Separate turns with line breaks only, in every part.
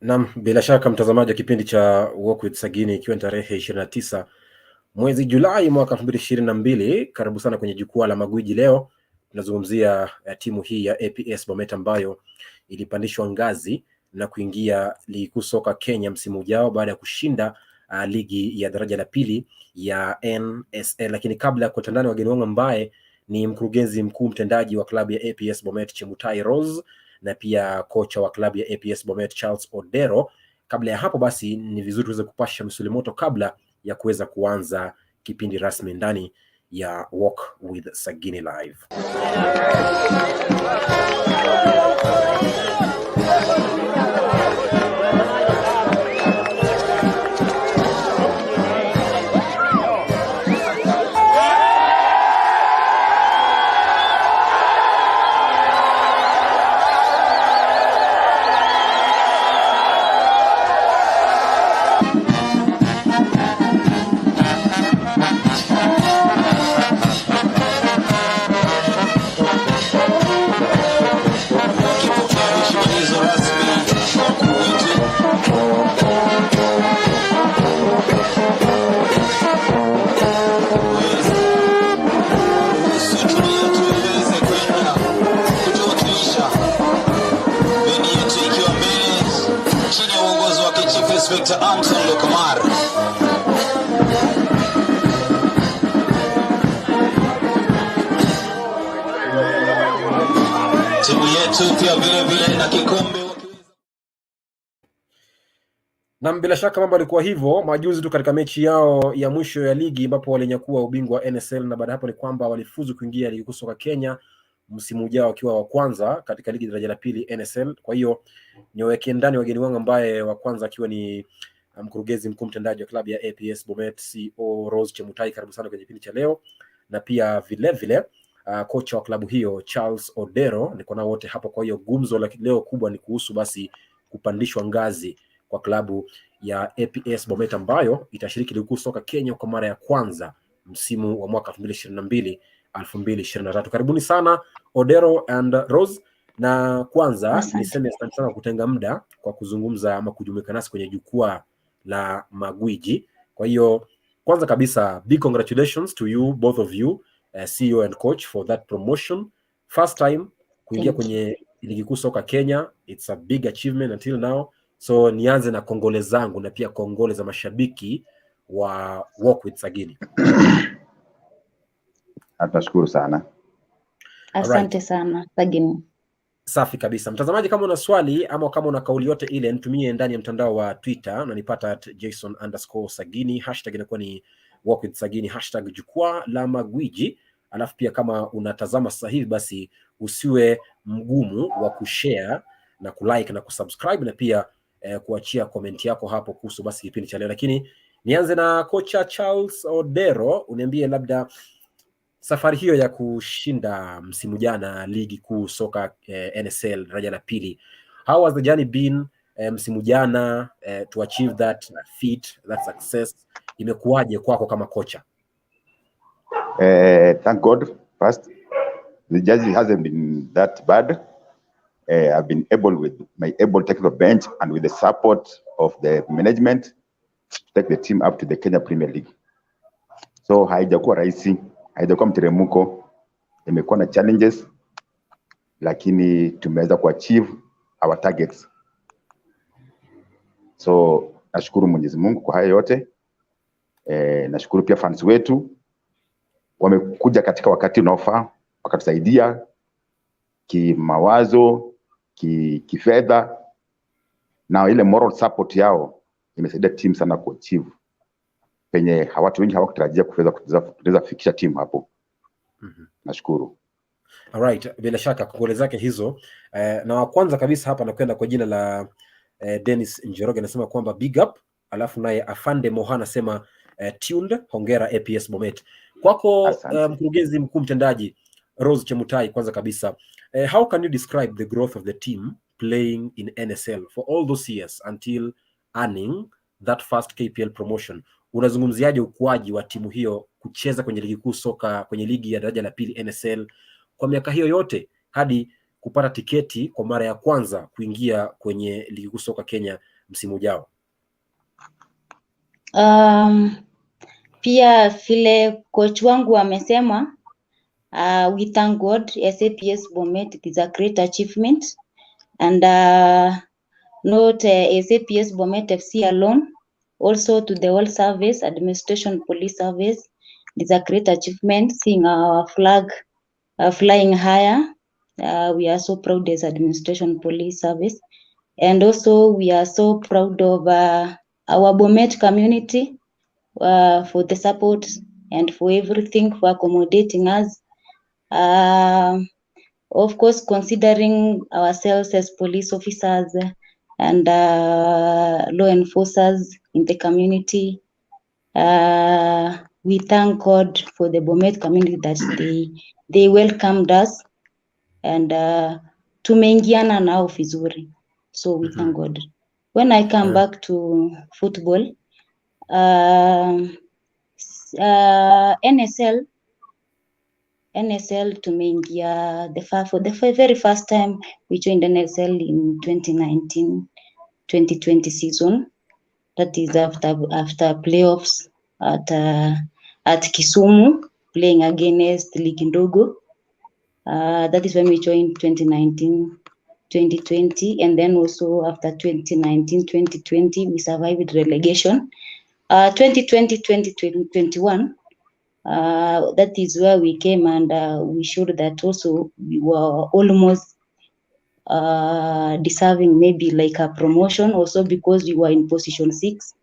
Naam, bila shaka mtazamaji wa kipindi cha Walk with Sagini, ikiwa ni tarehe 29 mwezi Julai mwaka 2022, karibu sana kwenye jukwaa la magwiji. Leo tunazungumzia timu hii ya APS Bomet ambayo ilipandishwa ngazi na kuingia ligi kuu soka Kenya msimu ujao baada ya kushinda ligi ya daraja la pili ya NSL. Lakini kabla ya kutandana wageni wangu ambaye ni mkurugenzi mkuu mtendaji wa klabu ya APS Bomet Chemutai Rose na pia kocha wa klabu ya APS Bomet Charles Odero. Kabla ya hapo basi ni vizuri tuweze kupasha misuli moto kabla ya kuweza kuanza kipindi rasmi ndani ya Walk with Sagini Live. Na bila shaka mambo yalikuwa hivyo majuzi tu katika mechi yao ya mwisho ya ligi ambapo walinyakua ubingwa wa NSL, na baada hapo ni kwamba walifuzu kuingia ligi kuu soka Kenya msimu ujao wakiwa wa kwanza katika ligi daraja la pili NSL. Kwa hiyo niweke ndani wageni wangu ambaye wa kwanza akiwa ni mkurugenzi mkuu mtendaji wa klabu ya APS Bomet CEO Rose Chemutai. Karibu sana kwenye kipindi cha leo, na pia vile kocha wa klabu hiyo Charles Odero, niko nao wote hapo. Kwa hiyo gumzo la leo kubwa ni kuhusu basi kupandishwa ngazi kwa klabu ya APS Bomet ambayo itashiriki ligi kuu soka Kenya kwa mara ya kwanza msimu wa mwaka 2022-2023. Karibuni sana Odero and Rose, na kwanza niseme asante sana kutenga muda kwa kuzungumza ama kujumuika nasi kwenye jukwaa la magwiji. Kwa hiyo kwanza kabisa, big congratulations to you both of you, CEO and coach, for that promotion. First time kuingia kwenye ligi kuu soka Kenya, it's a big achievement until now. So nianze na kongole zangu na pia kongole za mashabiki wa Walk with Sagini.
Tunashukuru sana.
Asante sana Sagini.
Safi kabisa. Mtazamaji, kama una swali ama kama una kauli yote ile, nitumie ndani ya mtandao wa Twitter, na nipata @Jason_Sagini, hashtag inakuwa ni Walk with Sagini, hashtag jukwaa la magwiji. Alafu pia kama unatazama sasa hivi basi usiwe mgumu wa kushare na kulike na kusubscribe, na pia kuachia komenti yako hapo kuhusu basi kipindi cha leo. Lakini nianze na kocha Charles Odero, uniambie labda safari hiyo ya kushinda msimu jana ligi kuu soka NSL daraja la pili, how has the journey been msimu jana to achieve that feat, that success? Imekuwaje kwako kama kocha?
Thank God first, the journey hasn't been that bad. I've been able with my technical bench and with the support of the management to take the team up to the Kenya Premier League. So haijakuwa rahisi, haijakuwa mteremko, imekuwa na challenges, lakini tumeweza kuachieve our targets. So nashukuru Mwenyezi Mungu kwa haya yote. Nashukuru pia fans wetu wamekuja katika wakati unaofaa, wakatusaidia kimawazo, kifedha, na ile moral support yao imesaidia team sana kuachieve penye watu wengi hawakutarajia kuweza kufikisha team hapo. Nashukuru.
Alright, bila shaka kongole zake hizo. Na wa kwanza kabisa hapa nakwenda kwa jina la Dennis Njoroge, anasema kwamba big up. Alafu naye Afande Moha anasema tuned, hongera APS Bomet. Kwako mkurugenzi mkuu mtendaji Rose Chemutai, kwanza kabisa, how can you describe the growth of the team playing in NSL for all those years until earning that first KPL promotion? Unazungumziaje ukuaji wa timu hiyo kucheza kwenye ligi kuu soka, kwenye ligi ya daraja la pili NSL kwa miaka hiyo yote hadi kupata tiketi kwa mara ya kwanza kuingia kwenye ligi kuu soka Kenya msimu ujao?
Pia vile coach wangu amesema, we thank God as APS Bomet, it is a great achievement, and not as APS Bomet FC alone, also to the whole service, administration, police service. It is a great achievement seeing our flag flying higher. We are so proud as administration, police service, and also we are so proud of our Bomet community for the support and for everything, for accommodating us. Of course, considering ourselves as police officers and law enforcers in the community, we thank God for the Bomet community that they welcomed us, and tumeingiana nao vizuri, so we thank God. When I come back to football, NSL tumeingia for the very first time we joined NSL in 2019-2020 season. That is after playoffs at Kisumu, playing against Ligi Ndogo. That is when we joined 2019-2020, and then also after 2019-2020 we survived relegation. 2020-2021, that is where we came, and we showed that also we were almost deserving maybe like a promotion, also because we were in position 6.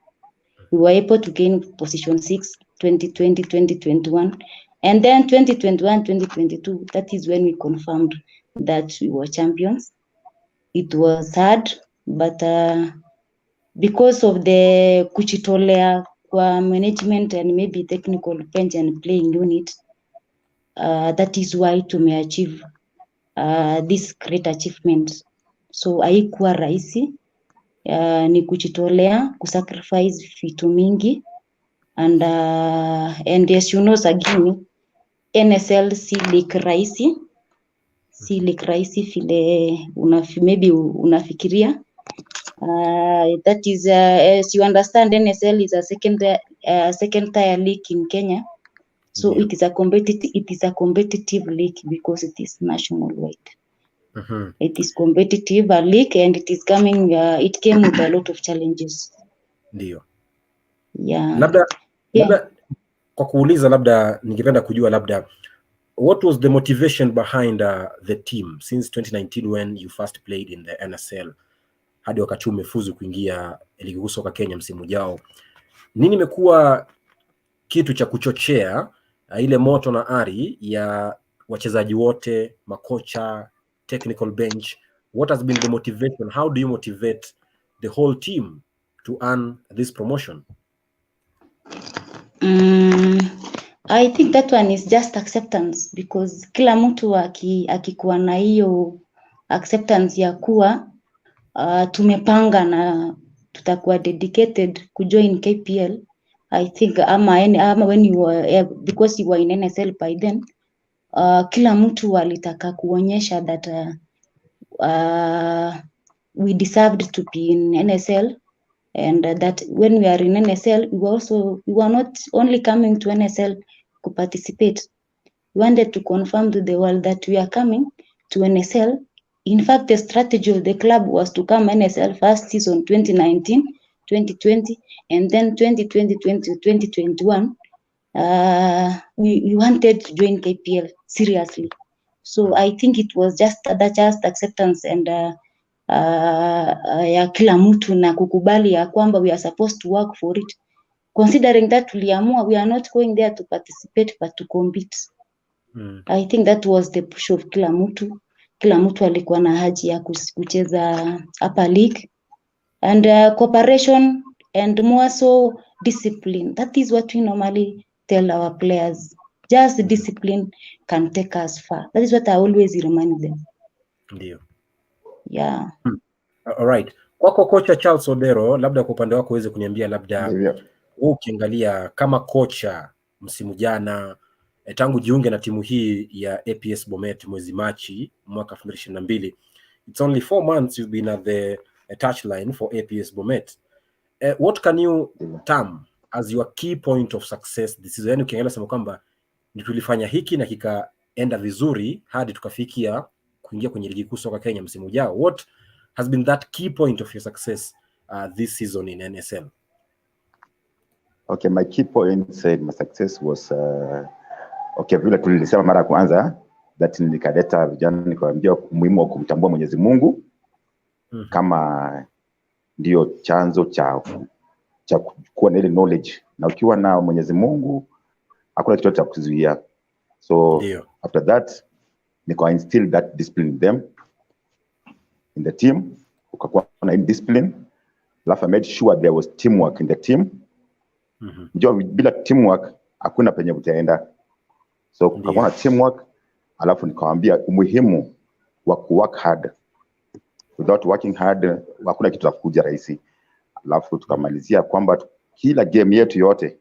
We were able to gain position 6 2020-2021, and then 2021-2022, that is when we confirmed that we were champions. It was hard, but because of the kuchitolea kwa management and maybe technical bench and playing unit, that is why tume achieve this great achievement. So haikuwa rahisi, ni kuchitolea, kusacrifice vitu mingi, and as you know, Sagini, NSL si league rahisi, vile maybe unafikiria. That is, as you understand, NSL is a second tier league in Kenya, so it is a competitive league because it is national wide. It is competitive a league, and it is coming. It came with a lot of challenges.
Ndio.
Yeah.
Labda kwa kuuliza, labda ningependa kujua labda what was the motivation behind the team since 2019 when you first played in the NSL hadi wakati umefuzu kuingia ligi kuu soka Kenya msimu ujao? Nini imekuwa kitu cha kuchochea ile moto na ari ya wachezaji wote, makocha, technical bench? What has been the motivation? How do you motivate the whole team to earn this promotion?
I think that one is just acceptance, because kila mtu akikuwa na hiyo acceptance ya kuwa tumepanga na tutakuwa dedicated kujoin KPL. I think ama when you were, because you were in NSL by then, kila mtu alitaka kuonyesha that we deserved to be in NSL, and that when we are in NSL, we were not only coming to NSL to participate. We wanted to confirm to the world that we are coming to NSL. In fact, the strategy of the club was to come NSL first season 2019-2020, and then 2020-2021. We wanted to join KPL seriously. So I think it was just acceptance and ya kila mtu na kukubali ya kwamba we are supposed to work for it, considering that tuliamua we are not going there to participate but to compete. I think that was the push of kila mtu. Kila mtu alikuwa na haja ya kucheza upper league, and cooperation and more so discipline. That is what we normally tell our players. Just discipline can take us far. That is what I always remind them.
Ndio.
Yeah.
All right. Kwako kocha Charles Odero, labda kwa upande wako uweze kuniambia labda ukiangalia kama kocha msimu jana tangu jiunge na timu hii ya APS Bomet mwezi Machi mwaka 2022. It's only 4 months you've been at the touchline for APS Bomet. What can you term as your key point of success this season? Yani ukiangalia sema kwamba ni tulifanya hiki na kikaenda vizuri hadi tukafikia kuingia kwenye ligi kuu soka Kenya msimu ujao. What has been that key point of your success this season in NSL?
Okay, my key point in my success was okay, vile tulisema mara ya kwanza that nikaleta vijana nikawaambia umuhimu wa kumtambua Mwenyezi Mungu kama ndio chanzo cha kuwa na ile knowledge, na ukiwa na Mwenyezi Mungu hakuna kitu cha kuzuia. So after that nika instill that discipline in them, in the team, ukakuwa na discipline. Alafu I made sure there was teamwork in the team. Njoo bila teamwork hakuna penye utaenda. So ukakuwa na teamwork, alafu nikawaambia umuhimu wa work hard. Without working hard hakuna kitu kitakuja rahisi. Alafu tukamalizia kwamba kila game yetu yote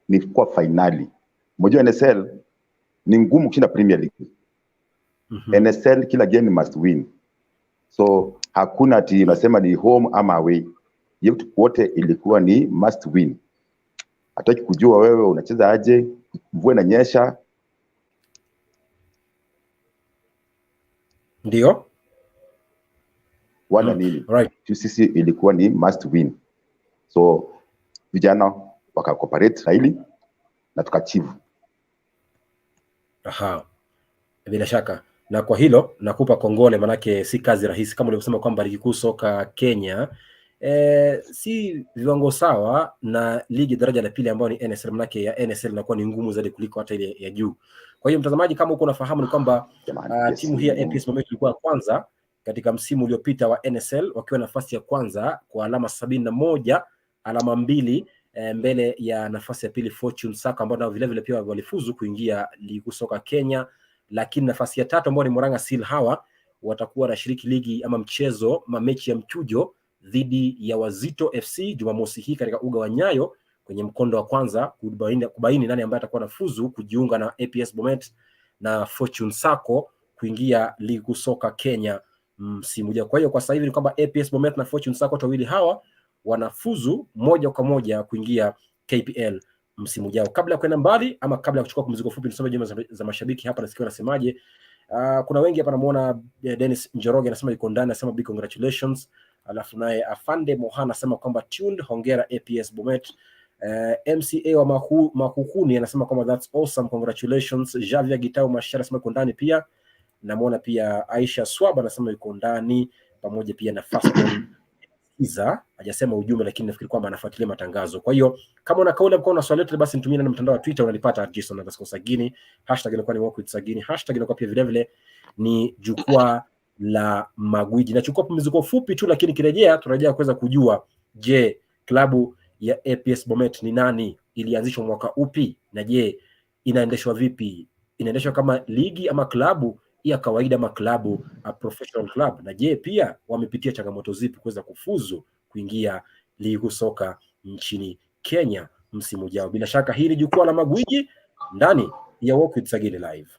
ni kwa finali. Mmoja NSL ni ngumu kushinda Premier League. NSL kila game must win. So hakuna ati unasema ni home ama away. Yetu wote ilikuwa ni must win. Hataki kujua wewe unacheza aje, mvua inanyesha.
Ndio.
Wala nini.
Right.
Sisi ilikuwa ni must win. So vijana waka-cooperate highly na tukachieve.
Aha. Bila shaka. Na kwa hilo nakupa kongole, manake si kazi rahisi kama ulivyosema kwamba ligi kuu soka Kenya si viwango sawa na ligi daraja la pili ambayo ni NSL, manake ya NSL inakuwa ni ngumu zaidi kuliko hata ile ya juu. Kwa hiyo mtazamaji, kama uko unafahamu ni kwamba timu hii ya APS Bomet ilikuwa kwanza katika msimu uliopita wa NSL wakiwa nafasi ya kwanza kwa alama 71, alama 2 mbele ya nafasi ya pili Fortune Sacco ambao nao vile vile pia walifuzu kuingia ligi kuu soka Kenya. Lakini nafasi ya tatu ambao ni Murang'a Seal, hawa watakuwa na shiriki ligi ama mchezo mechi ya mchujo dhidi ya Wazito FC Jumamosi hii katika uga wa Nyayo kwenye mkondo wa kwanza kubaini nani ambaye atakuwa nafuzu kujiunga na APS Bomet na Fortune Sacco kuingia ligi kuu soka Kenya msimu ujao. Kwa hiyo kwa sasa hivi ni kwamba APS Bomet na Fortune Sacco wawili hawa wanafuzu moja kwa moja kuingia KPL msimu ujao. Kabla ya kwenda mbali ama kabla ya kuchukua pumziko fupi, nisome jumbe za mashabiki hapa nasikia nasemaje. Kuna wengi hapa, namuona Dennis Njoroge anasema yuko ndani, anasema big congratulations. Alafu naye Afande Mohana anasema kwamba tuned, hongera APS Bomet. MCA wa Makukuni anasema kwamba that's awesome, congratulations. Javia Gitau Mashara anasema yuko ndani pia. Namuona pia Aisha Swaba anasema yuko ndani pamoja pia na Faston Iza hajasema ujumbe, lakini nafikiri kwamba anafuatilia matangazo. Kwa hiyo kama una kauli mko na swali letu, basi nitumie na mtandao wa Twitter, unalipata @Jason_Sagini, hashtag inakuwa ni WALKWITHSAGINI, hashtag inakuwa pia vile vile ni jukwaa la magwiji. Nachukua pumziko fupi tu, lakini kirejea tunarejea kuweza kujua, je, klabu ya APS Bomet ni nani, ilianzishwa mwaka upi, na je inaendeshwa vipi? Inaendeshwa kama ligi ama klabu ya kawaida ama klabu a professional club, na je pia wamepitia changamoto zipi kuweza kufuzu kuingia ligi kuu soka nchini Kenya msimu ujao? Bila shaka hii ni jukwaa la magwiji ndani ya Walk with Sagini Live.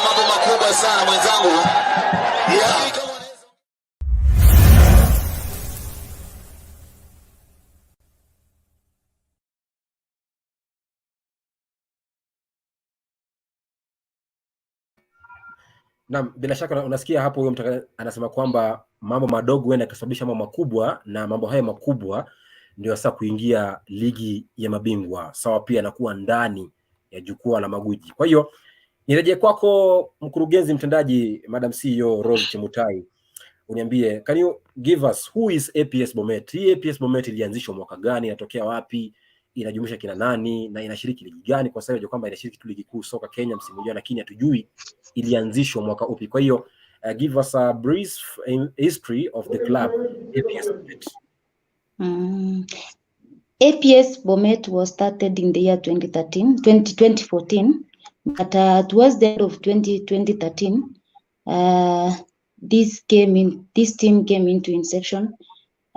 Mambo makubwa sana mwenzangu.
Naam, bila shaka unasikia hapo huyo mtaka anasema kwamba mambo madogo yana kusababisha mambo makubwa, na mambo haya makubwa ndio sasa kuingia ligi ya mabingwa, sawa pia na kuwa ndani ya jukwaa la magwiji. Kwa hiyo nirejee kwako mkurugenzi mtendaji, Madam CEO Rose Chemutai. uniambie, can you give us who is APS Bomet? Hii APS Bomet ilianzishwa mwaka gani, inatokea wapi, inajumuisha kina nani na inashiriki ligi gani? Kwa sababu kwamba inashiriki tu ligi kuu soka Kenya msimu ujao, lakini hatujui ilianzishwa mwaka upi. Kwa hiyo give us a brief history of the club APS Bomet.
APS Bomet was started in the year 2014, but towards the end of 2013, this team came into inception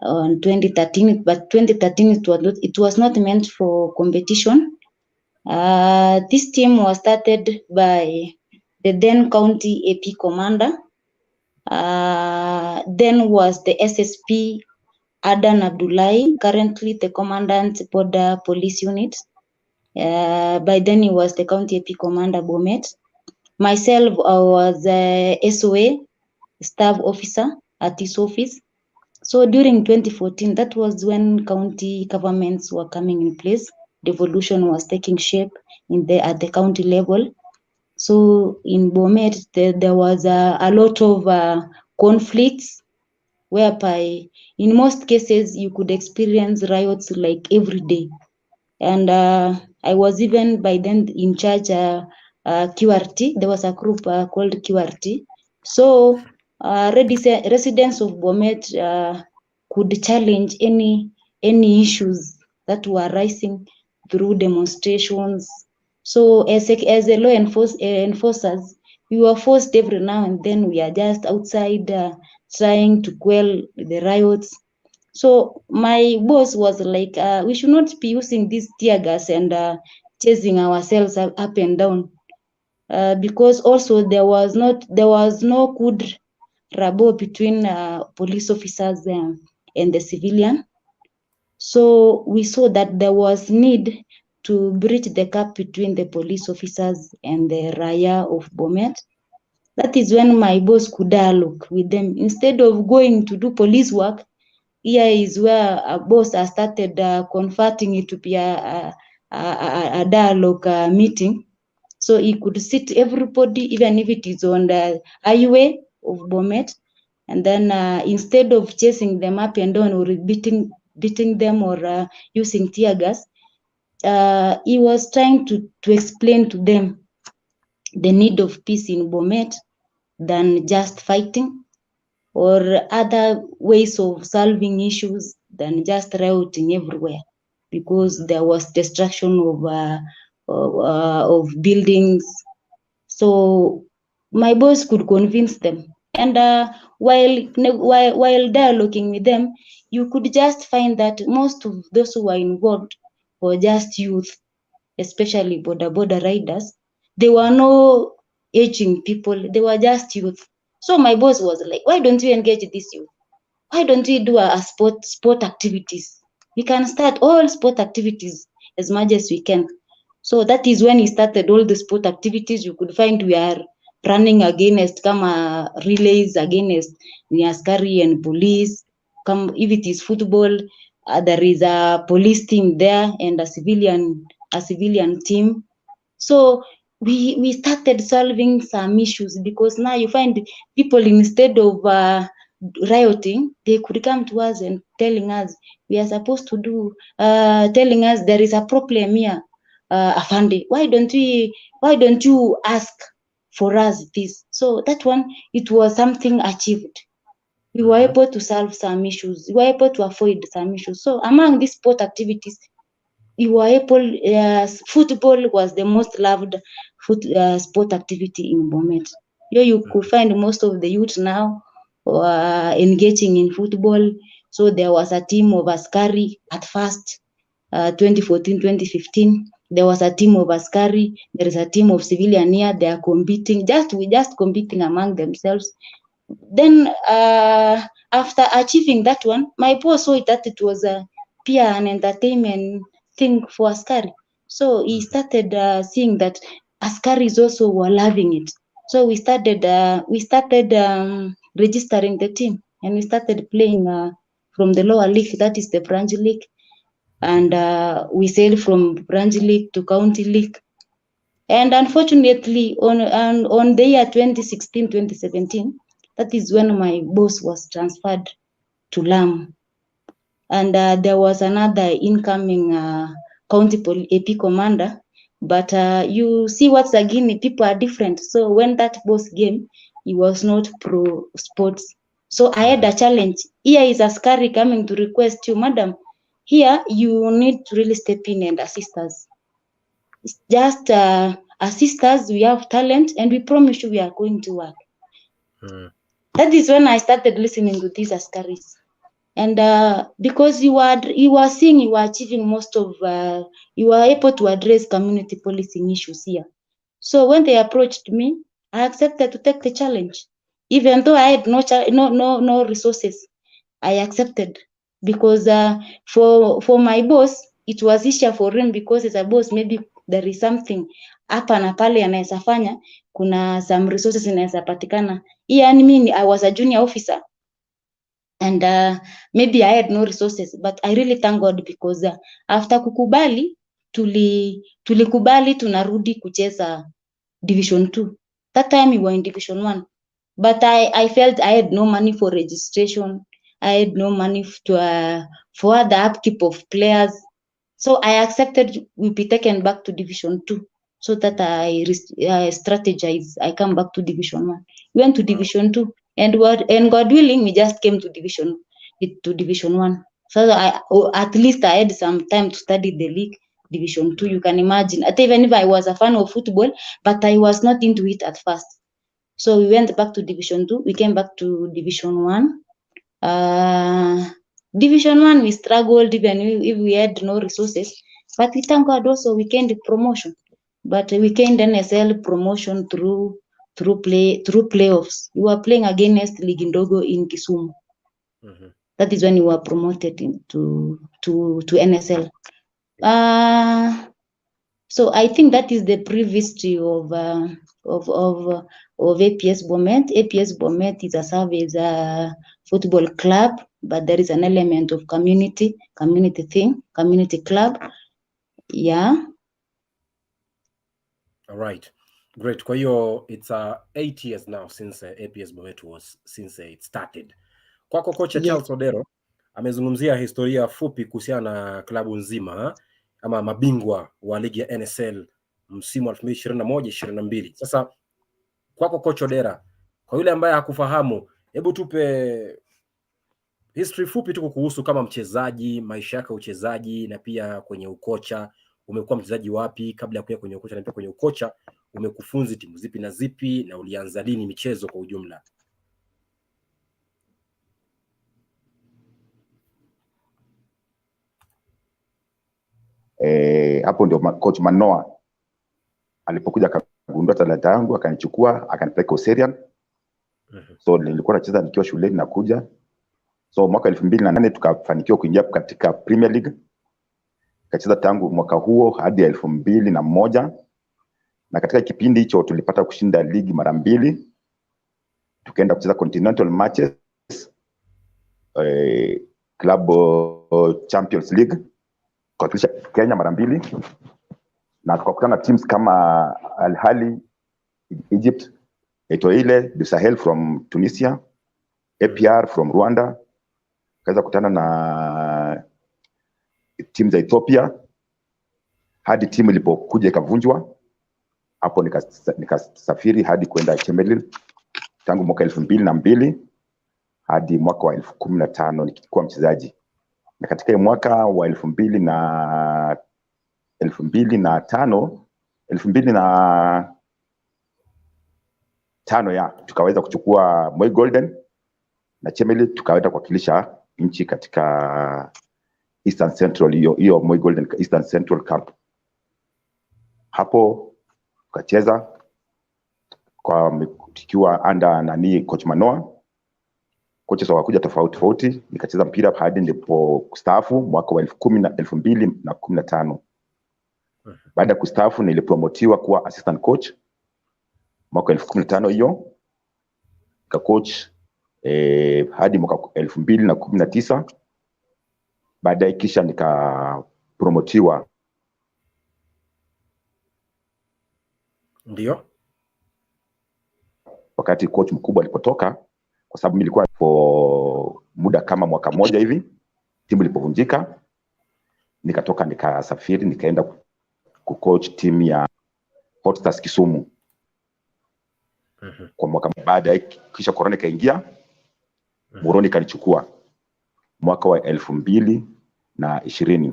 on 2013. But 2013 it was not meant for competition. This team was started by the then county AP commander. Then was the SSP Adan Abdullahi, currently the commandant border police unit. By then he was the county AP commander Bomet. Myself, I was SOA staff officer at his office. So during 2014, that was when county governments were coming in place. Devolution was taking shape at the county level. So in Bomet, there was a lot of conflicts, whereby in most cases you could experience riots like every day. And I was even by then in charge QRT. There was a group called QRT. So residents of Bomet could challenge any issues that were rising through demonstrations. So as a law enforcers, we were forced every now and then. We are just outside trying to quell the riots. So my boss was like, we should not be using this tear gas and chasing ourselves up and down, because also there was no good rapport between police officers and the civilian. So we saw that there was need to bridge the gap between the police officers and the Raya of Bomet. That is when my boss could dialogue with them. Instead of going to do police work, here is where a boss has started converting it to be a dialogue meeting. So he could sit everybody, even if it is on the highway of Bomet, and then instead of chasing them up and down or beating them or using tear gas, he was trying to explain to them the need of peace in Bomet than just fighting, or other ways of solving issues than just rioting everywhere, because there was destruction of buildings. So my boss could convince them, and while dialoguing with them, you could just find that most of those who were involved were just youth, especially border riders. They were no aging people, they were just youth. So my boss was like, why don't we engage this youth? Why don't we do a sport activities? We can start all sport activities as much as we can. So that is when he started all the sport activities. You could find we are running against relays against the askari and police. If it is football, there is a police team there and a civilian team. So we started solving some issues, because now you find people, instead of rioting, they could come to us and telling us we are supposed to do, telling us there is a problem here, Afande, why don't you ask for us this? So that one, it was something achieved. We were able to solve some issues. We were able to avoid some issues. So among these sport activities, we were able, football was the most loved sport activity in Bomet. Here you could find most of the youth now engaging in football. So there was a team of askari at first, 2014, 2015. There was a team of askari. There is a team of civilian here. They are competing, just competing among themselves. Then after achieving that one, my boss saw that it was a peer and entertainment thing for askari. So he started seeing that askaris also were loving it. So we started registering the team, and we started playing from the lower league, that is the branch league, and we sailed from branch league to county league. And unfortunately, on the year 2016-2017, That is when my boss was transferred to Lamu. And there was another incoming county AP commander. But you see what Sagini, people are different. So when that boss came, he was not pro sports. So I had a challenge. Here is Askari coming to request you, madam, here you need to really step in and assist us. It's just assist us, we have talent, and we promise you we are going to work. That is when I started listening to these Askaris. And because you are seeing you are achieving most of, you are able to address community policing issues here. So when they approached me, I accepted to take the challenge. Even though I had no resources, I accepted. Because for my boss, it was easier for him because as a boss, maybe there is something hapa na pale anaweza fanya, kuna some resources inaweza patikana. Yani mimi, I was a junior officer. And maybe I had no resources, but I really thank God because after kukubali, tulikubali tunarudi kucheza Division 2. That time we were in Division 1. But I felt I had no money for registration. I had no money for the upkeep of players. So I accepted we be taken back to Division 2. So that I strategize, I come back to Division 1. We went to Division 2. And God willing, we just came to Division 1. So at least I had some time to study the league. Division 2, you can imagine. Even if I was a fan of football, but I was not into it at first. So we went back to Division 2. We came back to Division 1. Division 1, we struggled even if we had no resources. But we thank God also we gained promotion. But we gained NSL promotion through playoffs. We were playing against League Ndogo in Kisumu. That is when we were promoted to NSL. So I think that is the brief history of APS Bomet. APS Bomet is a service football club, but there is an element of community club. Yeah.
All right. Great. Kwa hiyo it's 8 years now since APS Bomet it started. Kwako kocha Charles Odero amezungumzia historia fupi kuhusiana na klabu nzima ama mabingwa wa ligi ya NSL msimu wa 2021-22. Sasa kwako kocha Odera, kwa yule ambaye hakufahamu, hebu tupe history fupi tu kuhusu kama mchezaji, maisha yake uchezaji na pia kwenye ukocha. Umekuwa mchezaji wapi kabla ya kuja kwenye ukocha, na pia kwenye ukocha umekufunzi timu zipi na zipi na ulianza lini michezo kwa ujumla?
Hapo ndio coach Manoa alipokuja akagundua talanta yangu, akanichukua akanipeleka Oserian. So nilikuwa nacheza nikiwa shuleni nakuja. So mwaka 2008 tukafanikiwa kuingia katika Premier League. Kacheza tangu mwaka huo hadi 2001. Na katika kipindi hicho tulipata kushinda ligi mara 2. Tukaenda kucheza continental matches, club Champions League kwa Kenya mara 2. Na tukakutana teams kama Al Ahly Egypt, Etoile du Sahel from Tunisia, APR from Rwanda. Kaza kutana na team za Ethiopia hadi timu ilipokuja ikavunjwa. Hapo nikasafiri hadi kwenda Chemutai tangu mwaka 2002 hadi mwaka wa 2015 nikikuwa mchezaji. Na katika mwaka wa 2005 tukaweza kuchukua Moi Golden na Chemutai, tukaweza kuwakilisha nchi katika Eastern Central, hiyo Moi Golden Eastern Central Cup. Hapo tukacheza kwa tukiwa under coach Manoa. Coaches wakakuja tofauti, nikacheza mpira hadi ndipo kustaafu mwaka wa 2015. Baada ya kustaafu nilipromotiwa kuwa assistant coach mwaka 2015 hiyo. Nika coach hadi mwaka 2019. Baadaye kisha nikapromotiwa.
Ndio.
Wakati coach mkubwa alipotoka, kwa sababu nilikuwa for muda kama mwaka mmoja hivi. Timu ilipovunjika, nikatoka nikasafiri nikaenda kucoach timu ya Hot Stars Kisumu. Kwa mwaka baada kisha corona ikaingia, Moroni kanichukua mwaka wa 2020.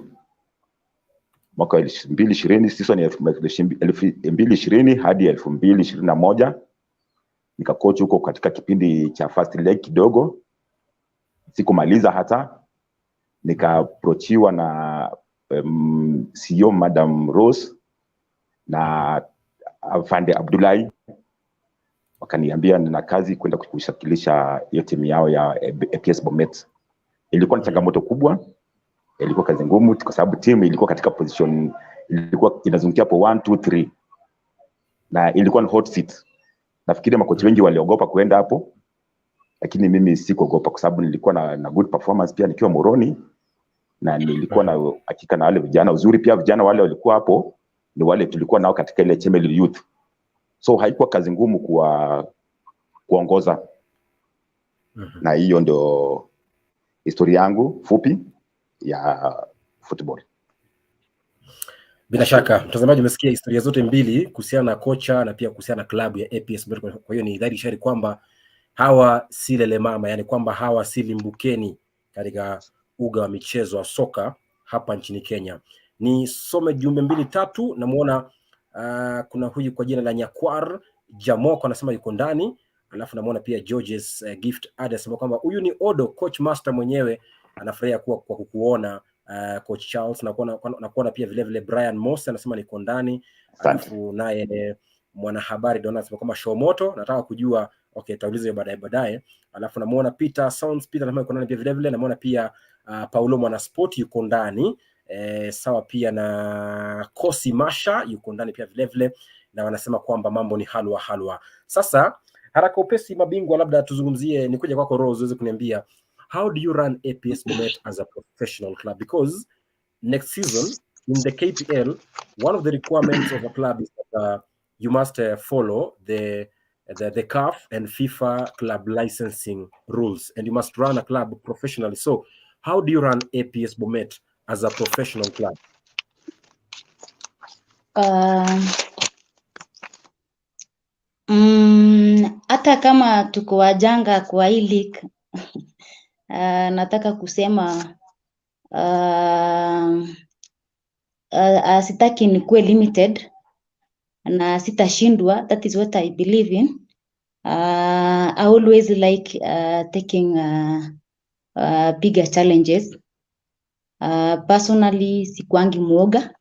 Mwaka wa 2020 season ya 2020 hadi 2021 nikacoach huko katika kipindi cha first leg kidogo. Sikumaliza hata, nikaapproachiwa na CEO Madam Rose na Afande Abdullahi, wakaniambia nina kazi kwenda kushakilisha hiyo timu yao ya APS Bomet. Ilikuwa ni changamoto kubwa, ilikuwa kazi ngumu kwa sababu timu ilikuwa katika position, ilikuwa inazungukia hapo 1 2 3 na ilikuwa ni hot seat. Nafikiri makocha wengi waliogopa kuenda hapo, lakini mimi sikuogopa kwa sababu nilikuwa na good performance pia nikiwa Moroni, na nilikuwa na hakika na wale vijana uzuri. Pia vijana wale walikuwa hapo ni wale tulikuwa nao katika ile Chemeli Youth, so haikuwa kazi ngumu kuongoza. Na hiyo ndio historia yangu fupi ya football.
Bila shaka mtazamaji, umesikia historia zote mbili kuhusiana na kocha na pia kuhusiana na klabu ya APS Bomet. Kwa hiyo ni dhahiri shahiri kwamba hawa si lele mama, yani kwamba hawa si limbukeni katika uga wa michezo wa soka hapa nchini Kenya. Ni some jumbe mbili tatu. Namuona kuna huyu kwa jina la Nyakwar Jamoko anasema yuko ndani. Alafu namuona pia Georges Gift anasema kwamba huyu ni Odo, coach master mwenyewe, anafurahia kwa kukuona coach Charles, na kuona pia vile vile Brian Moss anasema niko ndani. Alafu naye mwanahabari Donald anasema kama show moto, nataka kujua. Okay, taulize baadaye. Alafu namuona Peter Sounds, Peter anasema yuko ndani pia vile vile. Namuona pia Paulo Mwana Sport yuko ndani. Sawa pia na Kosi Masha yuko ndani pia vile vile, na wanasema kwamba mambo ni halwa. Sasa haraka upesi mabingwa, labda tuzungumzie, nikuja kwako Rose uweze kuniambia how do you run APS Bomet as a professional club, because next season in the KPL one of the requirements of a club is that you must follow the CAF and FIFA club licensing rules, and you must run a club professionally. So how do you run APS Bomet as a professional club?
Hata kama tuko wajanga kwa hii league, nataka kusema sitaki nikuwe limited na sitashindwa. That is what I believe in. I always like taking bigger challenges. Personally, sikuangi muoga,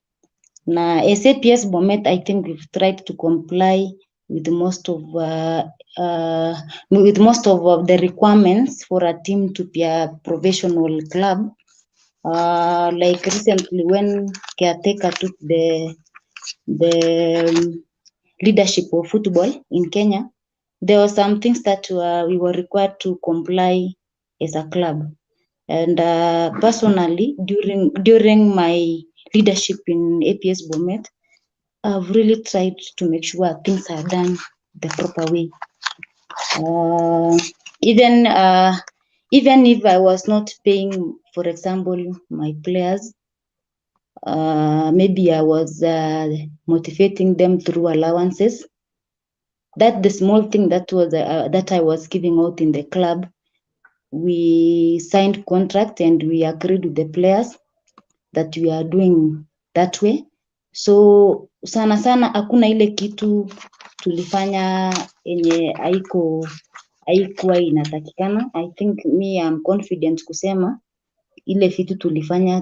na as APS Bomet, I think we've tried to comply with most of the requirements for a team to be a professional club. Like recently when Caretaker took the leadership of football in Kenya, there were some things that we were required to comply as a club. And personally, during my leadership in APS Bomet, I've really tried to make sure things are done the proper way. Even if I was not paying, for example, my players, maybe I was motivating them through allowances. That the small thing that I was giving out in the club, we signed contract and we agreed with the players that we are doing that way. So sana hakuna ile kitu tulifanya enye haikuwa inatakikana. I think I'm confident kusema ile vitu tulifanya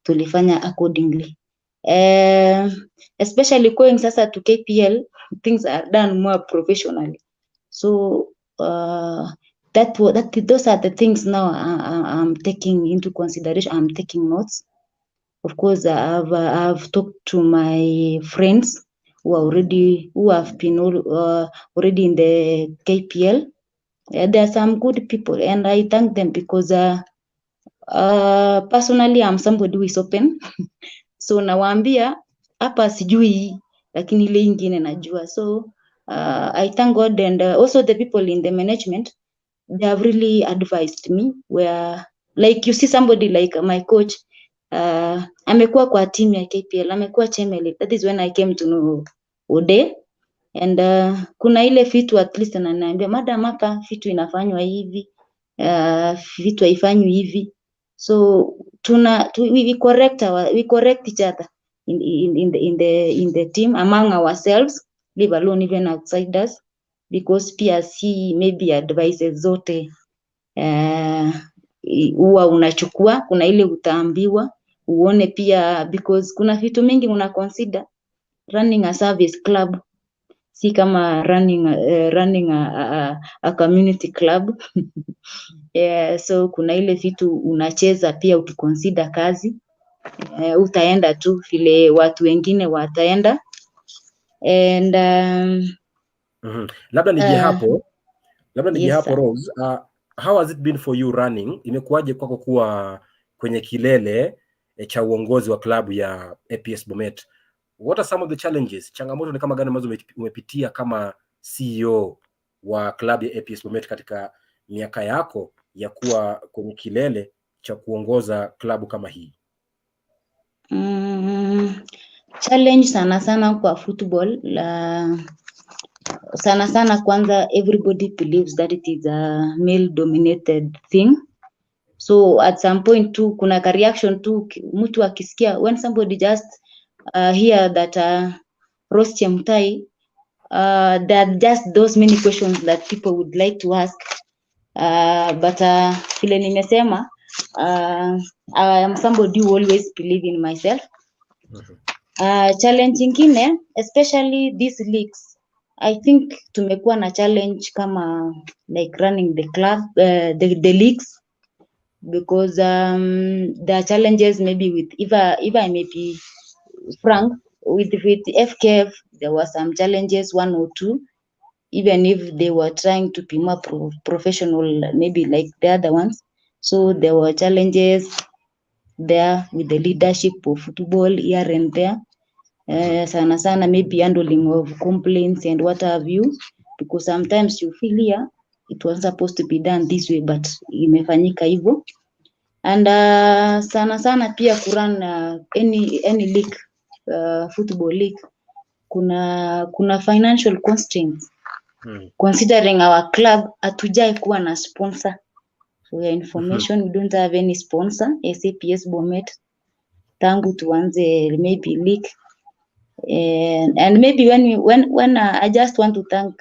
tulifanya accordingly. Especially going sasa to KPL, things are done more professionally. So those are the things now I'm taking into consideration. I'm taking notes. Of course, I've talked to my friends who have been already in the KPL. There are some good people, and I thank them because personally I'm somebody who is open. So nawaambia hapa sijui, lakini ile ingine najua. So I thank God, and also the people in the management, they have really advised me, where like you see somebody like my coach, amekuwa kwa team ya KPL, amekuwa Chemutai. That is when I came to know Odero. And kuna ile vitu at least ananiambia, madam, hapa vitu inafanywa hivi, vitu haifanywi hivi. So we correct each other in the team, among ourselves, leave alone even outsiders, because pia si maybe advices zote huwa unachukua. Kuna ile utaambiwa uone pia, because kuna vitu mingi una consider. Running a service club si kama running a community club. So kuna ile vitu unacheza pia ukiconsider kazi. Utaenda tu vile watu wengine wataenda. And
labda nije hapo
yes,
hapo Rose, how has it been for you running? Imekuwaje kwako kuwa kwenye kilele cha uongozi wa klabu ya APS Bomet? What are some of the challenges? Changamoto ni kama gani ambazo umepitia kama CEO wa klabu ya APS Bomet katika miaka yako ya kuwa kwenye kilele cha kuongoza klabu kama hii?
Challenge sana kwa football, sana kwanza, everybody believes that it is a male dominated thing. So at some point too, kuna ka reaction tu mtu akisikia, when somebody just hear that Rose Chemutai, there are just those many questions that people would like to ask, but vile nimesema, I am somebody who always believe in myself. Challenge ingine, especially these leagues, I think tumekuwa na challenge kama like running the club, the leagues, because there are challenges maybe with, if I may be frank, with FKF, there were some challenges, 1 or 2, even if they were trying to be more professional, maybe like the other ones. So there were challenges there with the leadership of football here and there. Sana maybe handling of complaints and what have you, because sometimes you feel here it was supposed to be done this way, but imefanyika hivyo. And sana pia kurun any league, football league, kuna financial constraints. Considering our club hatujai kuwa na sponsor. For your information, we don't have any sponsor as APS Bomet tangu tuanze maybe league. And maybe when I just want to thank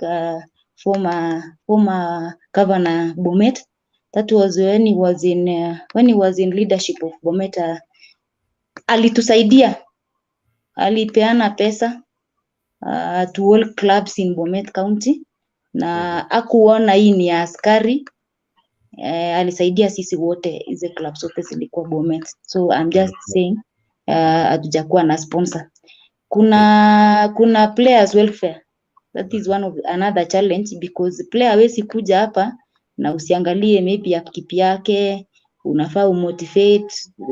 former Governor Bomet. That was when he was in leadership of Bomet. Alitusaidia, alipeana pesa to all clubs in Bomet County, na akuona hii ni askari. Alisaidia sisi wote, hizo clubs zote zilikuwa Bomet. So I'm just saying, hatujakuwa na sponsor. Kuna players welfare. That is one of another challenge, because player hawezi kuja hapa na usiangalie maybe akipi yake, unafaa umotivate,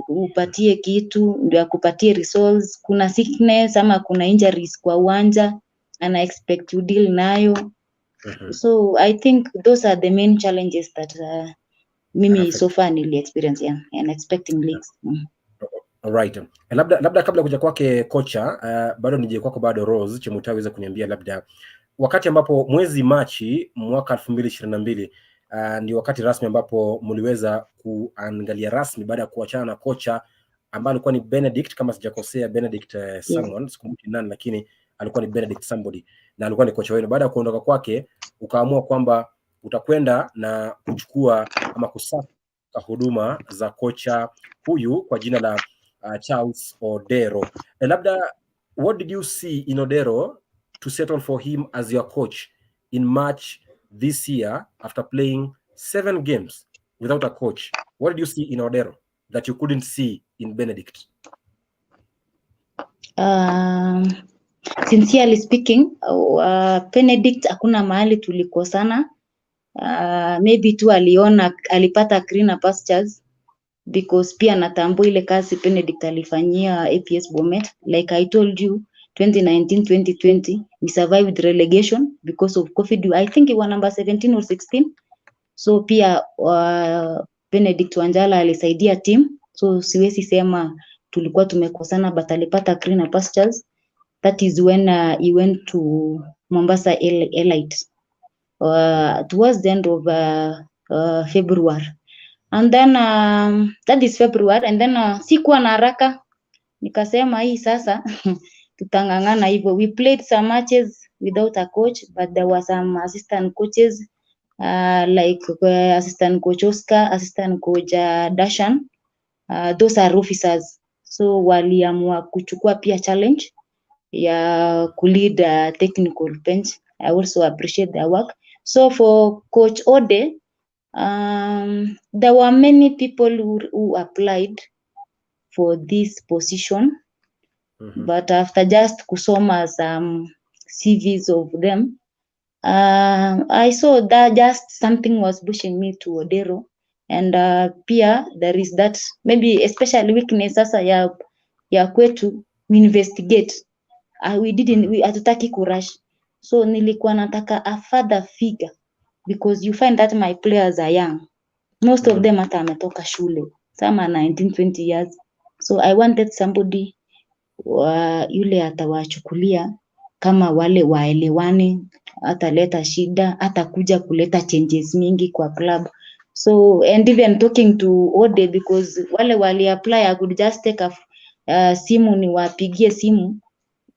upatie kitu ndio akupatie results. Kuna sickness ama kuna injuries kwa uwanja, ana expect you deal nayo. So I think those are the main challenges that mimi so far nili experience and expecting leagues.
Alright. Labda kabla kuja kwake kocha, bado nije kwako bado Rose Chemutai aweze kuniambia labda wakati ambapo mwezi Machi mwaka 2022 ndio wakati rasmi ambapo mliweza kuangalia rasmi baada ya kuachana na kocha ambaye alikuwa ni Benedict, kama sijakosea, Benedict someone, sikumbuki nani, lakini alikuwa ni Benedict somebody na alikuwa ni kocha wenu. Baada ya kuondoka kwake ukaamua kwamba utakwenda na kuchukua ama kusaka huduma za kocha huyu kwa jina la Charles Odero. Labda what did you see in Odero to settle for him as your coach in March this year after playing 7 games without a coach? What did you see in Odero that you couldn't see in Benedict?
Sincerely speaking, Benedict hakuna mahali tulikosana. Maybe tu alipata greener pastures, because pia natambua ile kazi Benedict alifanyia APS Bomet. Like I told you, 2019-2020 we survived relegation because of COVID. I think it was number 17 or 16. So pia Benedict Wanjala alisaidia team, so siwezi sema tulikuwa tumekosana, but alipata greener pastures. That is when he went to Mombasa Elite towards the end of February, and then that is February, and then sikuwa na haraka, nikasema hii sasa tutangangana hivyo. We played some matches without a coach, but there were some assistant coaches like assistant coach Oscar, assistant coach Dashan, those are officers, so waliamua kuchukua pia challenge ya kulead technical bench. I also appreciate their work. So for Coach Ode, there were many people who applied for this position, but after just kusoma some CVs of them, I saw that just something was pushing me to Odero, and pia there is that maybe especially weakness sasa ya kwetu, we investigate. We hatutaki kurush, so nilikuwa nataka a father figure, because you find that my players are young, most of them hata ametoka shule, some are 19-20 years, so I wanted somebody yule atawachukulia kama wale waelewane, ataleta shida, atakuja kuleta changes mingi kwa club. So and even talking to Ode, because wale wali apply, I could just take a simu niwapigie simu,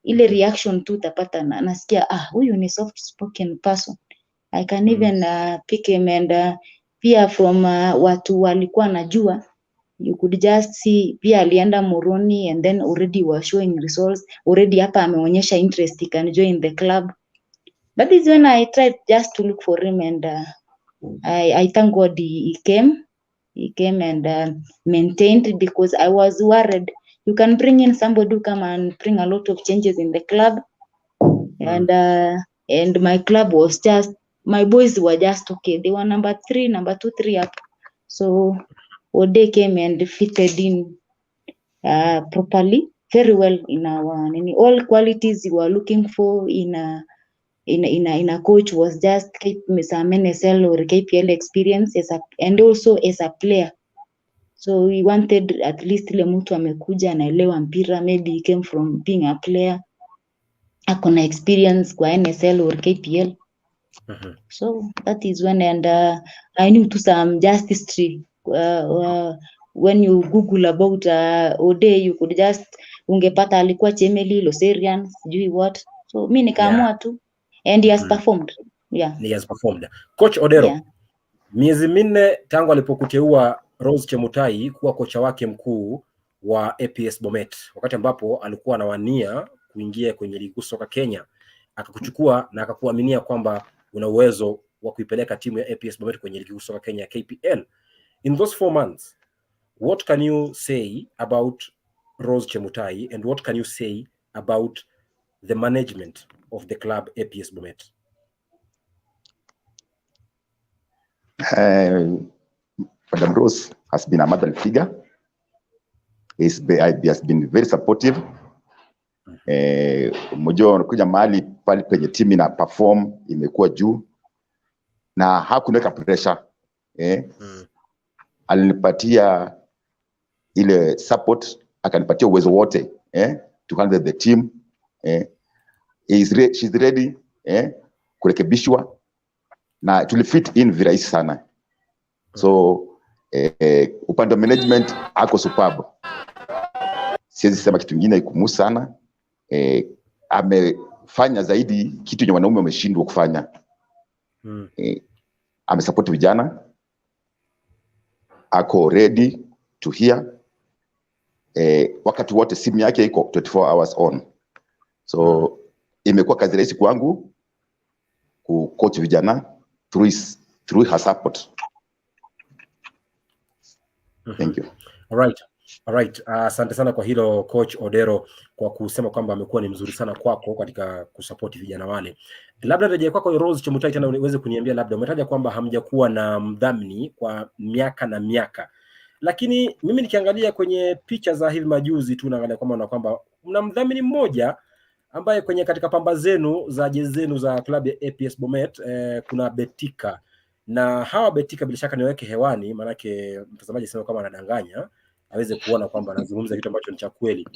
ile reaction tu utapata nasikia huyu ni soft spoken person. I can even pick him, and pia from watu walikuwa najua, you could just see pia alienda Moroni, and then already was showing results, already hapa ameonyesha interest, he can join the club. That is when I tried just to look for him, and I thank God he came and maintained, because I was worried. You can bring in somebody who come and bring a lot of changes in the club, and my club was just, my boys were just okay. They were number 2, 3 up. So Ode came and fitted in properly, very well in our all qualities we were looking for in a coach, was just some NSL or KPL experience and also as a player. So we wanted at least ile mtu amekuja anaelewa mpira, maybe he came from being a player, akona experience kwa NSL or KPL. So that is when, and I knew to some just history. When you Google about Ode, you could just ungepata alikuwa Chemeli, Loserian, sijui what. So mi nikaamua tu, and he has performed. Yeah. He
has performed. Coach Odero, miezi minne tangu alipokuteua Rose Chemutai kuwa kocha wake mkuu wa APS Bomet, wakati ambapo alikuwa anawania kuingia kwenye ligi kuu soka Kenya, akakuchukua na akakuaminia kwamba una uwezo wa kuipeleka timu ya APS Bomet kwenye ligi kuu soka Kenya KPL. In those 4 months, what can you say about Rose Chemutai, and what can you say about the management of the club APS Bomet?
Madam Rose has been a mother figure. He has been very supportive. Mmoja anakuja mahali pale kwenye timu na perform imekuwa juu na hakuneka pressure. Alinipatia ile support, akanipatia uwezo wote to handle the team. She's ready kurekebishwa na tulifit in virahisi sana. So upande wa management ako superb. Siwezi sema kitu kingine ikumu sana. Amefanya zaidi kitu yenye wanaume wameshindwa kufanya. Amesupport vijana, ako ready to hear. Wakati wote simu yake iko 24 hours on. So imekuwa kazi rahisi kwangu ku coach vijana through her support. Thank you.
All right. Asante sana kwa hilo Coach Odero, kwa kusema kwamba amekuwa ni mzuri sana kwako katika kusupport vijana wale. Labda rejea kwako Rose Chemutai tena uweze kuniambia, labda umetaja kwamba hamjakuwa na mdhamini kwa miaka na miaka, lakini mimi nikiangalia kwenye picha za hivi majuzi tu naangalia kwamba mna mdhamini mmoja ambaye kwenye katika pamba zenu za jezi zenu za klabu ya APS Bomet kuna Betika, na hawa Betika bila shaka niweke hewani, maanake mtazamaji sema kama anadanganya aweze kuona kwamba anazungumza kitu ambacho ni cha kweli.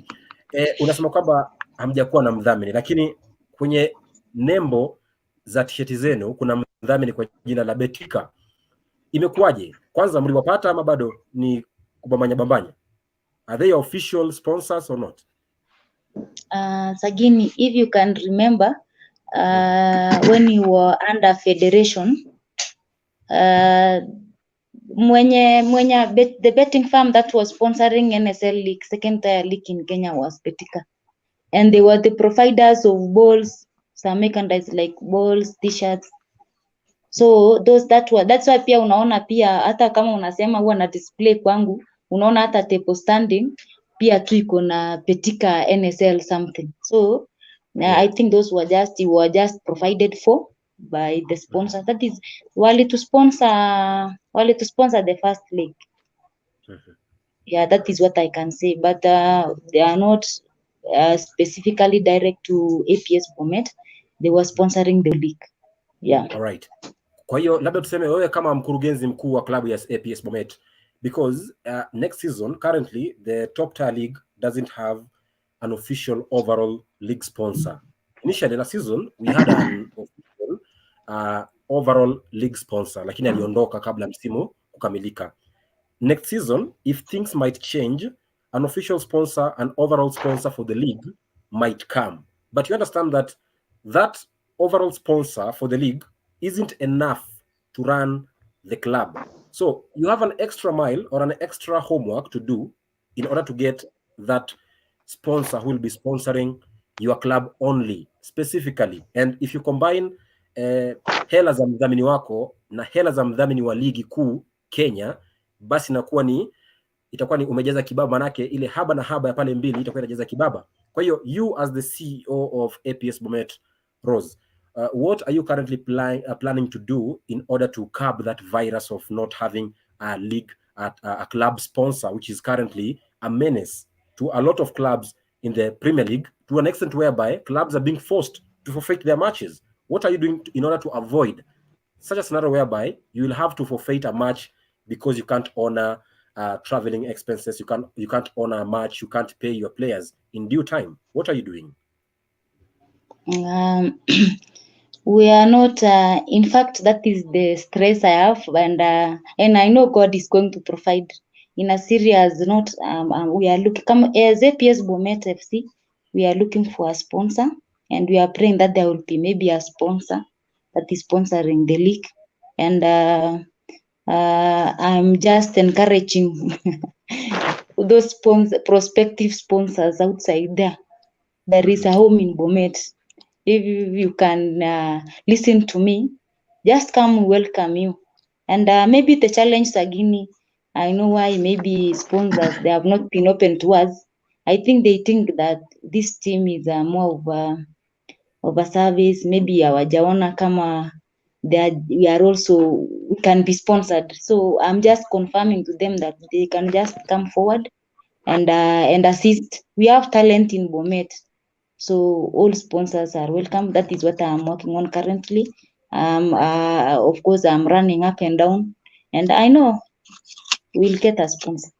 Unasema kwamba hamjakuwa na mdhamini, lakini kwenye nembo za tisheti zenu kuna mdhamini kwa jina la Betika. Imekuwaje? Kwanza mliwapata ama bado ni kubambanya bambanya? Are they official sponsors or not?
Sagini, if you can remember, when you were under federation, the betting firm that was sponsoring NSL League, second tier league in Kenya, was Betika, and they were the providers of balls, some merchandise like balls, t-shirts. So that's why pia unaona pia hata kama unasema huwa na display kwangu, unaona hata table standing pia tu iko na Betika NSL something. So I think those were just provided for by the sponsor. That is wali to sponsor the first league. Yeah, that is what I can say, but they are not specifically direct to APS Bomet. They were sponsoring the league. Yeah.
All right. Kwa hiyo labda tuseme wewe kama mkurugenzi mkuu wa klabu ya APS Bomet, because next season currently the top tier league doesn't have an official overall league sponsor. Initially last season we had an official overall league sponsor, lakini aliondoka kabla msimu kukamilika. Next season, if things might change, an official sponsor, an overall sponsor for the league might come. But you understand that that overall sponsor for the league isn't enough to run the club. So you have an extra mile or an extra homework to do in order to get that sponsor who will be sponsoring your club only, specifically. And if you combine hela za mdhamini wako na hela za mdhamini wa ligi kuu Kenya, basi itakuwa ni umejaza kibaba, manake ile haba na haba ya pale mbili itakuwa inajaza kibaba. Kwa hiyo you as the CEO of APS Bomet, Rose, what are you currently planning to do in order to curb that virus of not having a league, a club sponsor, which is currently a menace to a lot of clubs in the Premier League, to an extent whereby clubs are being forced to forfeit their matches? What are you doing in order to avoid such a scenario whereby you will have to forfeit a match because you can't honor traveling expenses, you can't honor a match, you can't pay your players in due time? What are you doing?
We are not, in fact, that is the stress I have, and I know God is going to provide in a serious note. We are looking, as APS Bomet FC, we are looking for a sponsor, and we are praying that there will be maybe a sponsor that is sponsoring the league. And I'm just encouraging those prospective sponsors outside there. There is a home in Bomet. If you can listen to me, just come, welcome you. And maybe the challenge, Sagini, I know why maybe sponsors, they have not been open to us. I think they think that this team is more of a service. Maybe hawajaona kama we are also, we can be sponsored. So I'm just confirming to them that they can just come forward and assist. We have talent in Bomet. So all sponsors are welcome. That is what I'm working on currently. Of course, I'm running up and down, and I know we'll get a sponsor.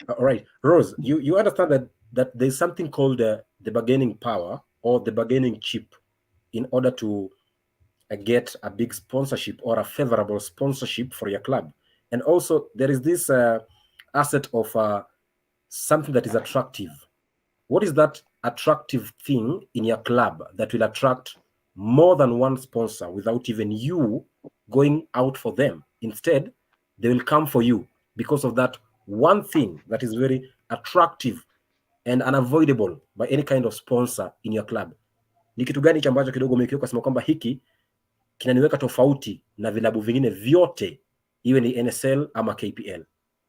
All right, Rose, you understand that there's something called the bargaining power or the bargaining chip in order to get a big sponsorship or a favorable sponsorship for your club. And also there is this asset of something that is attractive. What is that attractive thing in your club that will attract more than one sponsor without even you going out for them? Instead, they will come for you because of that one thing that is very attractive and unavoidable by any kind of sponsor in your club. Ni kitu gani ambacho kidogo umekiweka kusema kwamba hiki kinaniweka tofauti na vilabu vingine vyote, iwe ni NSL ama KPL?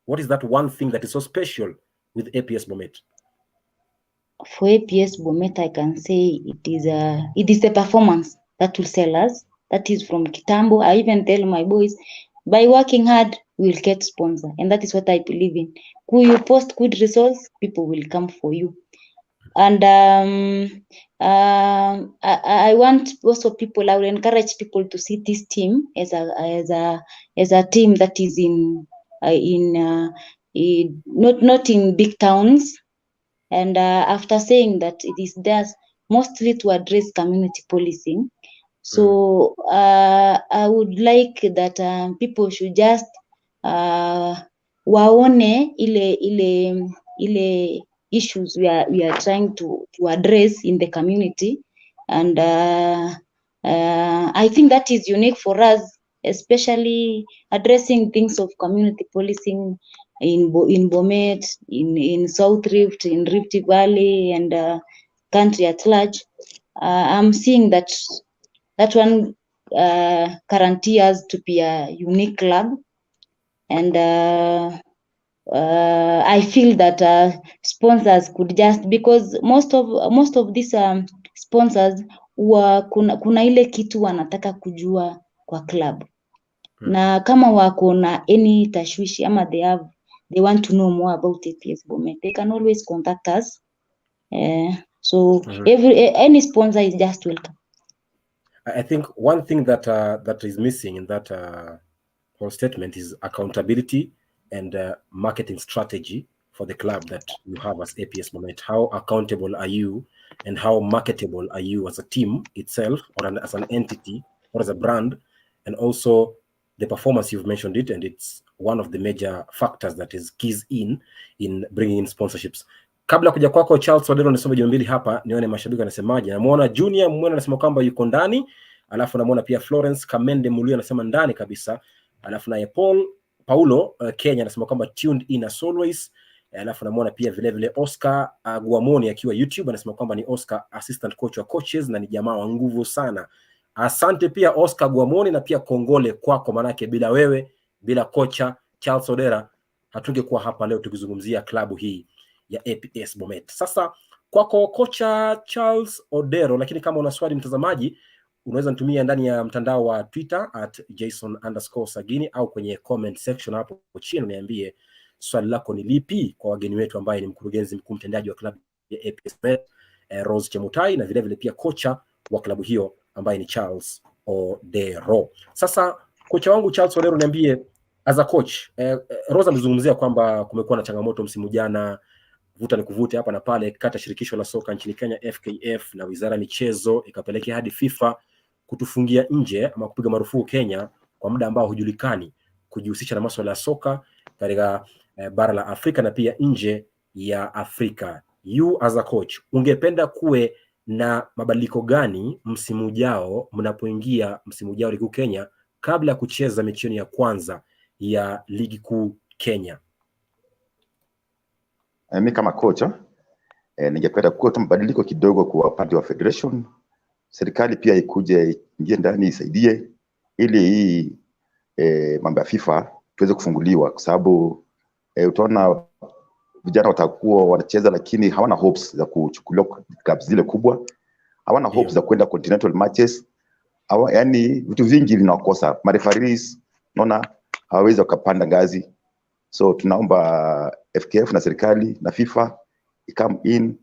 What is that one thing that is so special with APS Bomet?
For APS Bomet, I can say it is the performance that will sell us. That is from Kitambo. I even tell my boys, by working hard, we'll get sponsor. And that is what I believe in. When you post good results, people will come for you. And I want also people, I will encourage people to see this team as a team that is not in big towns. And after saying that, it is there mostly to address community policing. So I would like that people should just waone ile issues we are trying to address in the community. And I think that is unique for us, especially addressing things of community policing in Bomet, in South Rift, in Rift Valley, and country at large. I'm seeing that one guarantees to be a unique club. And I feel that sponsors could just, because most of these sponsors kuna ile kitu wanataka kujua kwa club. Na kama wako na any tashwishi ama they want to know more about APS Bomet, they can always contact us. So any sponsor is just welcome.
I think one thing that is missing in that whole statement is accountability and marketing strategy for the club that you have as APS Bomet. How accountable are you, and how marketable are you as a team itself, or as an entity, or as a brand? And also the performance, you've mentioned it, and it's one of the major factors that is keys in bringing in sponsorships. Kabla kuja kwako Charles Odero, nisome jumbe mbili hapa nione mashabiki wanasemaje. Namuona Junior Mwena anasema kwamba yuko ndani, alafu namuona pia Florence Kamende Mulio anasema ndani kabisa, alafu naye Paulo Kenya anasema kwamba tuned in as always, alafu namuona pia vile vile Oscar Guamoni akiwa YouTube anasema kwamba ni Oscar assistant coach wa coaches na ni jamaa wa nguvu sana. Asante pia Oscar Guamoni, na pia kongole kwako, manake bila wewe, bila kocha Charles Odero, hatungekuwa hapa leo tukizungumzia klabu hii ya APS Bomet. Sasa kwako kocha Charles Odero, lakini kama una swali mtazamaji, unaweza nitumia ndani ya mtandao wa Twitter @Jason_Sagini au kwenye comment section hapo chini, uniambie swali lako ni lipi kwa wageni wetu ambaye ni mkurugenzi mkuu mtendaji wa klabu ya APS Bomet Rose Chemutai, na vile vile pia kocha wa klabu hiyo ambaye ni Charles Odero. Sasa kocha wangu Charles Odero, niambie as a coach, Rose amezungumzia kwamba kumekuwa na changamoto msimu jana, vuta ni kuvute hapa na pale kati ya shirikisho la soka nchini Kenya FKF na wizara ya michezo, ikapelekea hadi FIFA kutufungia nje ama kupiga marufuku Kenya kwa muda ambao hujulikani kujihusisha na masuala ya soka katika bara la Afrika na pia nje ya Afrika. You as a coach, ungependa kuwe na mabadiliko gani msimu ujao, mnapoingia msimu ujao ligi kuu Kenya, kabla ya kucheza mechi ya kwanza ya ligi kuu Kenya?
Mimi kama coach ningependa kuwa mabadiliko kidogo kwa upande wa federation. Serikali pia ikuje ingie ndani isaidie ili hii mambo ya FIFA tuweze kufunguliwa, kwa sababu utaona vijana watakuwa wanacheza lakini hawana hopes za kuchukuliwa clubs zile kubwa, hawana hopes za kwenda continental matches, yani vitu vingi vinakosa. Mareferees naona hawawezi wakapanda ngazi. So tunaomba FKF na serikali na FIFA come in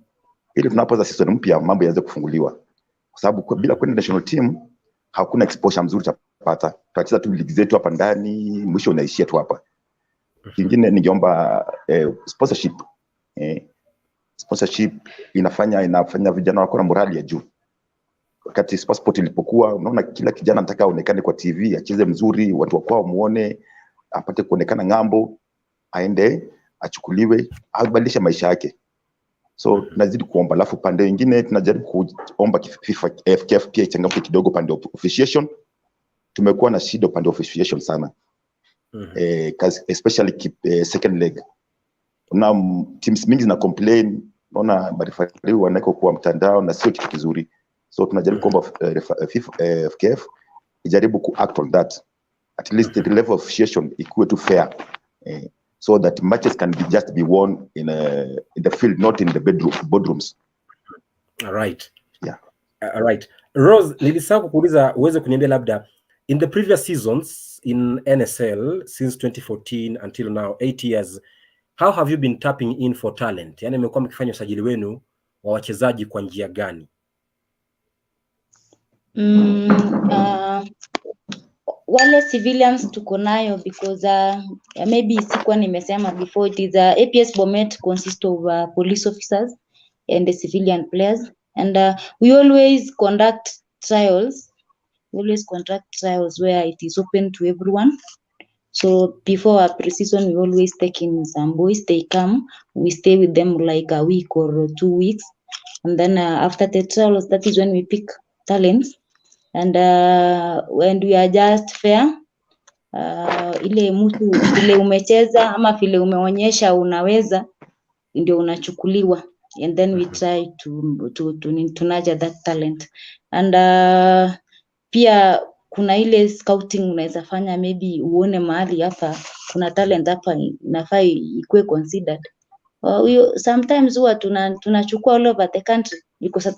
ili tunapoanza season mpya mambo yaanze kufunguliwa, kwa sababu bila kwenda national team hakuna exposure mzuri tutapata. Tutacheza tu ligi zetu hapa ndani, mwisho unaishia tu hapa. Kingine ningeomba sponsorship. Sponsorship inafanya vijana wako na morali ya juu. Wakati sport ilipokuwa, unaona kila kijana anataka aonekane kwa TV, acheze mzuri, watu wakwao muone, apate kuonekana ngambo, aende achukuliwe, abadilishe maisha yake. So tunazidi kuomba, alafu pande nyingine tunajaribu kuomba FIFA FKF pia ichangamke kidogo pande officiation. Tumekuwa na shida pande officiation sana. Especially second leg. Una teams mingi zina complain, unaona marefari wanako kwa mtandao na sio kitu kizuri. So tunajaribu kuomba FKF ijaribu ku act on that. At least the level of officiation ikuwe tu fair. So that matches can just be won in the field, not in the boardrooms.
All right.
Yeah.
All right. Rose, nilisahau kukuuliza uweze kuniambia labda in the previous seasons in NSL since 2014 until now 8 years, how have you been tapping in for talent? Yani mmekuwa mkifanya usajili wenu wa wachezaji kwa njia gani?
Wale civilians tuko nayo because maybe sikuwa nimesema before, it is APS Bomet consists of police officers and the civilian players, and we always conduct trials. Where it is open to everyone. So before our pre-season, we always take in some boys. They come, we stay with them like a week or 2 weeks, and then after the trials, that is when we pick talents. And when we are just fair, ile mtu vile umecheza ama vile umeonyesha unaweza ndio unachukuliwa, and then we try to nurture that talent. And pia kuna ile scouting unaweza fanya, maybe uone mahali hapa kuna talent hapa inafaa ikuwe considered. Sometimes huwa tunachukua all over the country, because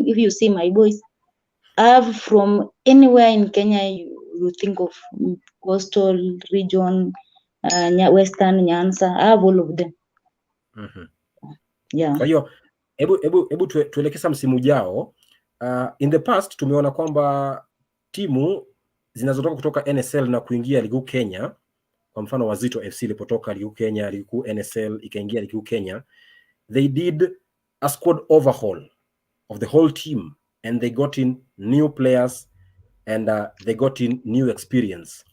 if you see my boys have from anywhere in Kenya, you think of coastal region, western, Nyanza, I have all of them. Yeah.
Kwa hiyo hebu tuelekeza msimu ujao. In the past tumeona kwamba timu zinazotoka kutoka NSL na kuingia ligi kuu Kenya, kwa mfano Wazito FC ilipotoka ligi kuu Kenya, ligi kuu NSL ikaingia ligi kuu Kenya, they did a squad overhaul of the whole team, and they got in new players, and they got in new experience.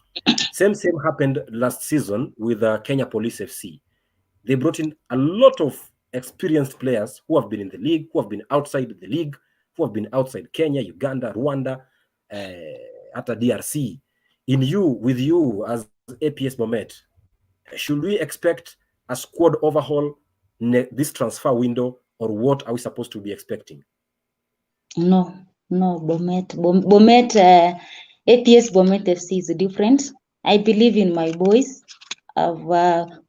Same happened last season with Kenya Police FC. They brought in a lot of experienced players who have been in the league, who have been outside the league, who have been outside Kenya, Uganda, Rwanda, hata DRC. With you as APS Bomet, should we expect a squad overhaul this transfer window, or what are we supposed to be expecting?
No, Bomet, APS Bomet FC is different. I believe in my boys.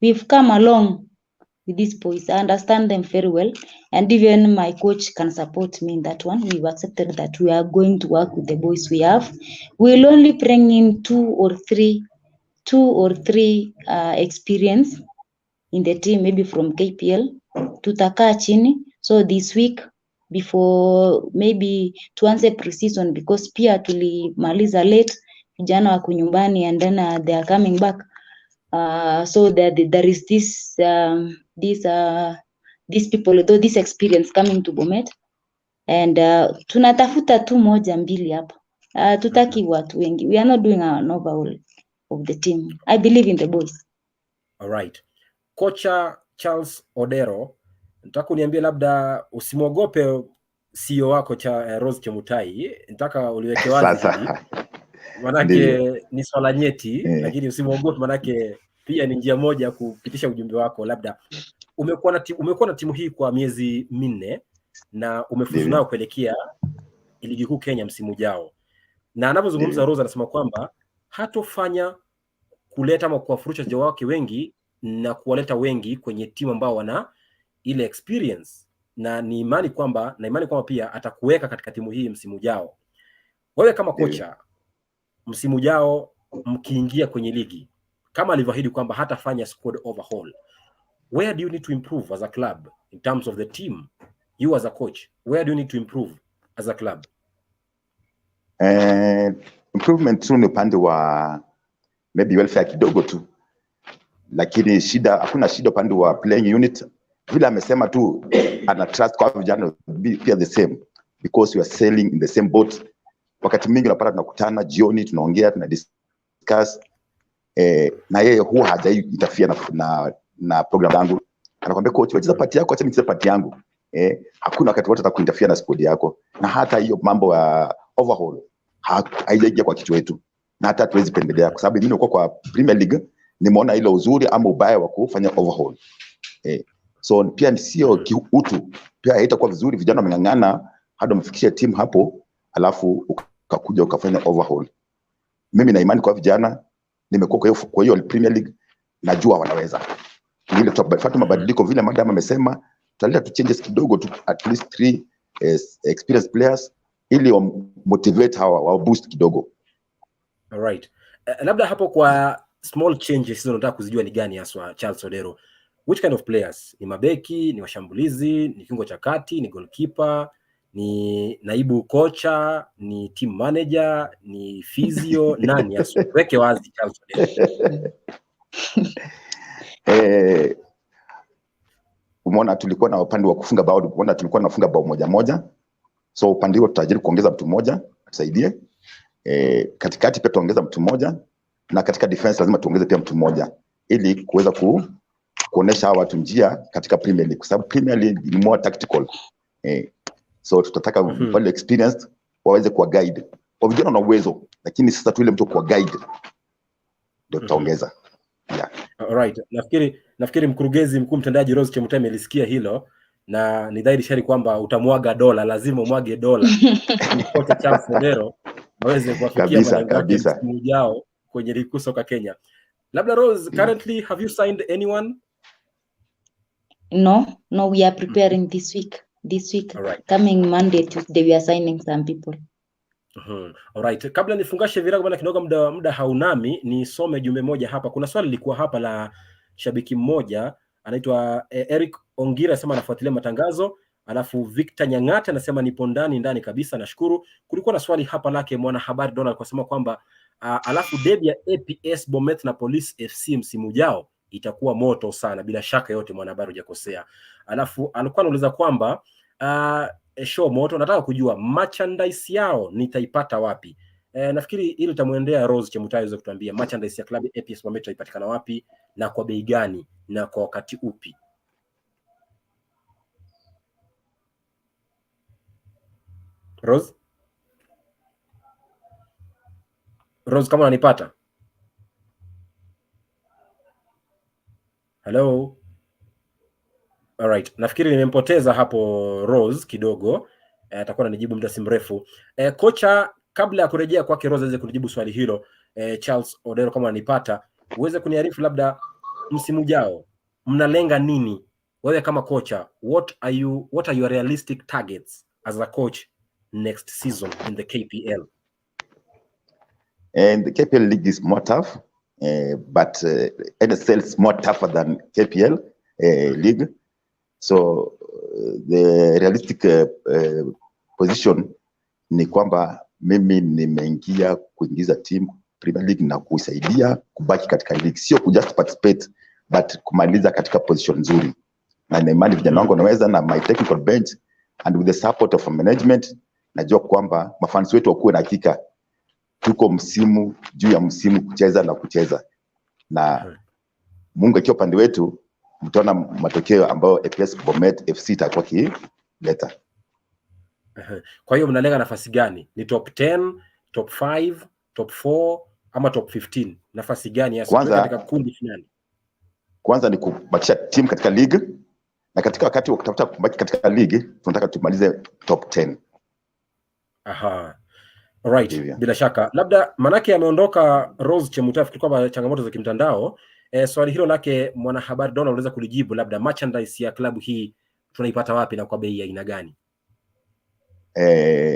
We've come along with these boys. I understand them very well, and even my coach can support me in that one. We've accepted that we are going to work with the boys we have. We'll only bring in two or three experience in the team, maybe from KPL. Tutakaa chini, so this week before maybe tuanze pre-season, because pia tulimaliza late, vijana wako nyumbani, and then they are coming back. So there is these people, though, this experience coming to Bomet, and tunatafuta tu moja mbili hapa. Tutaki watu wengi. We are not doing an overhaul of the team. I believe in the boys.
All right. Kocha Charles Odero, nataka uniambie, labda usimwogope CEO wako cha Rose Chemutai, nataka uliweke wazi hili. Manake ni swala nyeti, lakini usimwogope, manake pia ni njia moja kupitisha ujumbe wako. Labda umekuwa na timu hii kwa miezi 4 na umefuzu nao kuelekea ligi kuu Kenya msimu ujao, na anapozungumza Rose anasema kwamba hatofanya kuleta ama kuwafurusha wachezaji wake wengi na kuwaleta wengi kwenye timu ambao wana ile experience, na ni imani kwamba pia atakuweka katika timu hii msimu ujao. Wewe kama kocha, msimu ujao mkiingia kwenye ligi, kama alivyoahidi kwamba hatafanya squad overhaul, where do you need to improve as a club in terms of the team? You as a coach, where do you need to improve as a club?
Improvement tu ni upande wa maybe welfare kidogo tu, lakini hakuna shida upande wa playing unit. Vile amesema tu ana trust kwa vijana pia the same, because we are sailing in the same boat. Wakati mwingi unapata tunakutana jioni, tunaongea, tuna discuss, na yeye huwa hajai interfere na program yangu. Anakuambia coach, wacheza part yako, acha nicheze part yangu. Hakuna wakati wote atakuinterfere na squad yako, na hata hiyo mambo ya overhaul haijaingia kwa kichwa yetu, na hata tuwezi pendelea, kwa sababu mimi niko kwa Premier League, nimeona ile uzuri ama ubaya wa kufanya overhaul. So pia sio kiutu, pia haitakuwa vizuri vijana wameng'ang'ana hadi wamefikisha timu hapo, alafu ukakuja ukafanya overhaul. Mimi na imani kwa vijana, nimekuwa kwa hiyo Premier League, najua wanaweza. Ile tupata mabadiliko vile madam amesema, tutaleta tu changes kidogo tu, at least 3 experienced players, ili motivate hawa wa boost kidogo.
All right. Labda hapo kwa small changes hizo nataka kuzijua ni gani haswa, Charles Odero. which kind of players? Ni mabeki, ni washambulizi, ni kiungo cha kati, ni goalkeeper, ni naibu kocha, ni team manager, ni physio, nani hasa? Weke wazi Charles Odero.
Umeona tulikuwa na upande wa kufunga bao, umeona tulikuwa tunafunga bao moja. So upande huo tutajaribu kuongeza mtu mmoja tusaidie. Katikati pia tuongeza mtu mmoja, na katika defense lazima tuongeze pia mtu mmoja ili kuweza kuonesha hawa watu njia katika Premier League, kwa sababu Premier League ni more tactical. So tutataka wale experienced waweze kuwa guide. Kwa vijana na uwezo, lakini sasa tu ile mtu kuwa guide ndio tutaongeza. Yeah.
Alright. Nafikiri mkurugenzi mkuu mtendaji Rose Chemutai amelisikia hilo, na ni dhahiri shari kwamba utamwaga dola, lazima umwage dola kocha Charles Odero waweze kuwafikia malengo yake msimu ujao kwenye ligi kuu soka Kenya. Labda Rose, currently have you signed anyone?
No, we are preparing this week. Right. Coming Monday, Tuesday, we are signing some people.
Alright. Kabla nifungashe virago bana kidogo, muda haunami, nisome jumbe moja hapa. Kuna swali lilikuwa hapa la shabiki mmoja anaitwa Eric Ongira, anasema anafuatilia matangazo. Alafu Victor Nyang'ata anasema nipo ndani kabisa, nashukuru. Kulikuwa na swali hapa lake mwanahabari Donald kwa sema kwamba alafu derby ya APS Bomet na Police FC msimu ujao itakuwa moto sana, bila shaka yote mwanahabari hujakosea. Alafu alikuwa anauliza kwamba show moto, nataka kujua merchandise yao nitaipata wapi? Nafikiri ili utamuendea Rose Chemutai aweze kutuambia merchandise ya klabu APS Bomet itapatikana wapi na kwa bei gani na kwa wakati upi. Rose kama unanipata? Hello. Alright, nafikiri nimempoteza hapo Rose kidogo. Atakuwa ananijibu muda si mrefu. Kocha, kabla ya kurejea kwake Rose aweze kujibu swali hilo, Charles Odero kama unanipata, uweze kuniarifu labda msimu ujao mnalenga nini? Wewe kama kocha, what are your realistic targets as a coach next season in the KPL?
And the KPL league is more tough, but NSL is more tougher than KPL league. So the realistic position ni kwamba mimi nimeingia kuingiza team Premier League na kusaidia kubaki katika league, sio just participate but kumaliza katika position nzuri. Na imani vijana wangu naweza, na my technical bench and with the support of management, najua kwamba mafans wetu wakuwe na hakika tuko msimu juu ya msimu kucheza na Mungu akiwa pande wetu, mtaona matokeo ambayo APS Bomet FC itakuwa kileta.
Kwa hiyo mnalenga nafasi gani? Ni top 10, top 5, top 4 ama top 15? Nafasi gani hasa katika kundi finali?
Kwanza ni kubakisha team katika league, na katika wakati wa kutafuta kubaki katika league tunataka tumalize top 10.
Alright, bila shaka. Labda manake ameondoka Rose Chemutai, kulikuwa changamoto za kimtandao. Swali hilo lake mwanahabari Donald unaweza kulijibu, labda merchandise ya klabu hii tunaipata wapi na kwa bei ya aina gani?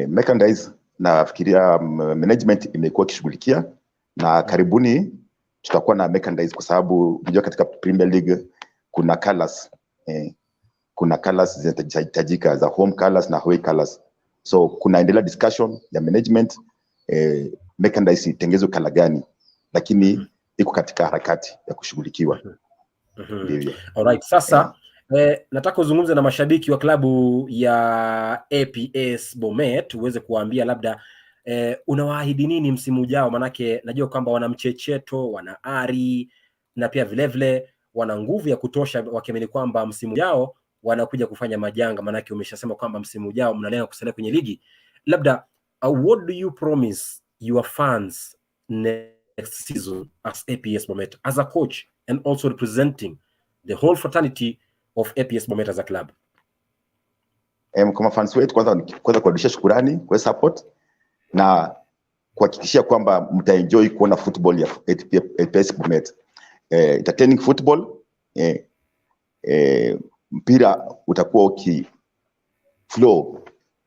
Merchandise nafikiria management imekuwa kishughulikia, na karibuni tutakuwa na merchandise, kwa sababu unajua katika Premier League kuna colors zinahitajika za home colors na away colors. So kunaendelea discussion ya management merchandise itengezwe kala gani, lakini iko katika harakati ya kushughulikiwa.
Alright, sasa nataka uzungumze na mashabiki wa klabu ya APS Bomet uweze kuwaambia labda unawaahidi nini msimu ujao, manake najua kwamba wana mchecheto, wana ari na pia vile wana nguvu ya kutosha, wakiamini kwamba msimu ujao wanakuja kufanya majanga, manake umeshasema kwamba msimu ujao mnalenga kusalia kwenye ligi. Labda what do you promise your fans next season as APS Bomet as a coach and also representing the whole fraternity of APS Bomet as a club?
Kama fans wetu, kwanza kurudisha shukrani kwa support na kuhakikishia kwamba mtaenjoy kuona football ya APS Bomet. Entertaining football, mpira utakuwa flow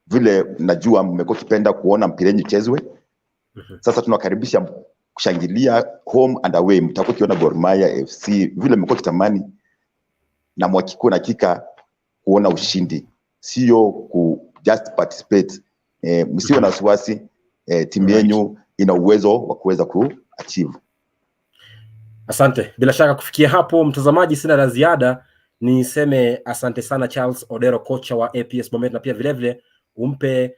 vile najua mmekuwa kipenda kuona mpira yenyu chezwe. Sasa tunakaribisha kushangilia home and away, mtakuwa kiona Gor Mahia FC vile mmekuwa kitamani. na mwakiko na kika kuona ushindi, sio ku just participate. Msiwe na wasiwasi, timu yenu ina uwezo wa kuweza ku-achieve.
Asante. Bila shaka kufikia hapo mtazamaji, sina la ziada. Niseme asante sana Charles Odero, kocha wa APS Bomet, na pia vile vile umpe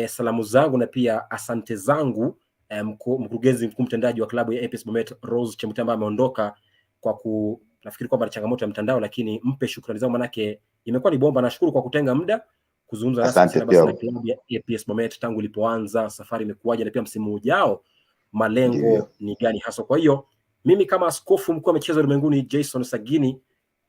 salamu zangu na pia asante zangu mkurugenzi mkuu mtendaji wa klabu ya APS Bomet Rose Chemutai, ambaye ameondoka kwa nafikiri kwamba changamoto ya mtandao, lakini mpe shukrani zangu, manake imekuwa ni bomba. Nashukuru kwa kutenga muda kuzungumza nasi na klabu ya APS Bomet tangu ilipoanza, safari imekuwaje, na pia msimu ujao malengo ni gani hasa. Kwa hiyo mimi kama askofu mkuu wa michezo ulimwenguni Jason Sagini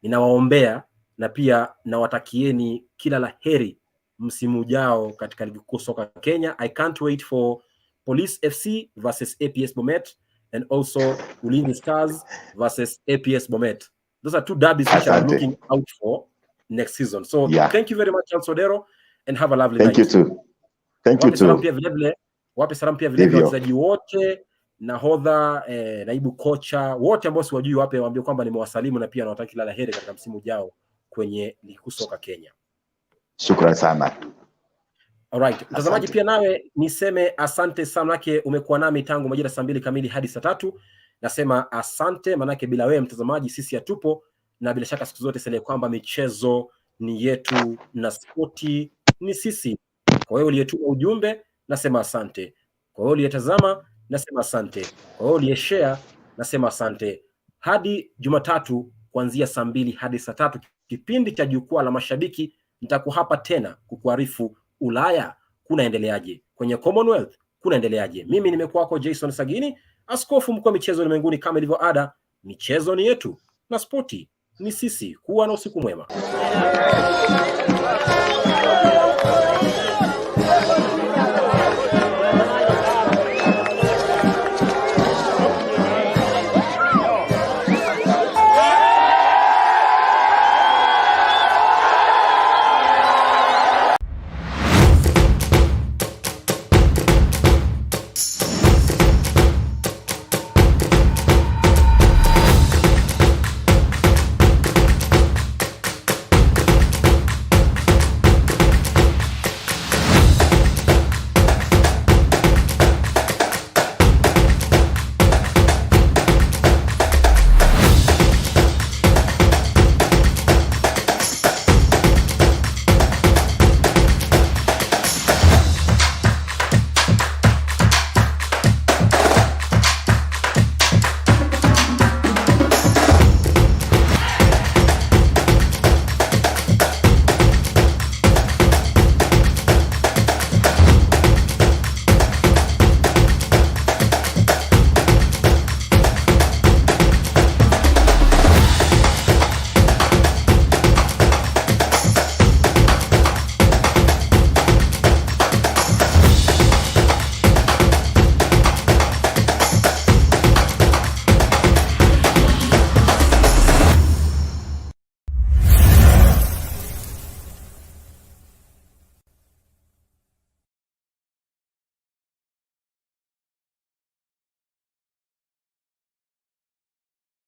ninawaombea na pia nawatakieni kila la heri msimu ujao katika ligi kuu soka Kenya. I can't wait for Police FC versus APS Bomet and also Ulinzi Stars versus APS Bomet. Those are two derbies which I'm looking out for next season. So thank you very much Odero, and have a lovely night.
Thank you too. Thank you too.
Wape salamu pia vile vile wachezaji wote, nahodha, naibu kocha wote ambao siwajui, wape waambie kwamba nimewasalimu na pia nawatakia kila la heri katika msimu ujao kwenye ligi kuu soka Kenya.
Shukrani sana.
Alright, mtazamaji pia nawe niseme asante sana, manake umekuwa nami tangu majira saa 2 kamili hadi saa 3. Nasema asante, manake bila wewe mtazamaji sisi hatupo, na bila shaka siku zote sele kwamba michezo ni yetu na spoti ni sisi. Kwa hiyo uliyetuma ujumbe nasema asante, kwa hiyo uliyetazama nasema asante, kwa hiyo uliyeshare nasema asante. Hadi Jumatatu kuanzia saa 2 hadi saa 3 kipindi cha Jukwaa la Mashabiki, nitakuwa hapa tena kukuarifu Ulaya kunaendeleaje, kwenye Commonwealth kunaendeleaje. Mimi nimekuwa wako Jason Sagini, askofu mkuu wa michezo ulimwenguni. Kama ilivyo ada, michezo ni yetu na spoti ni sisi. Kuwa na usiku mwema.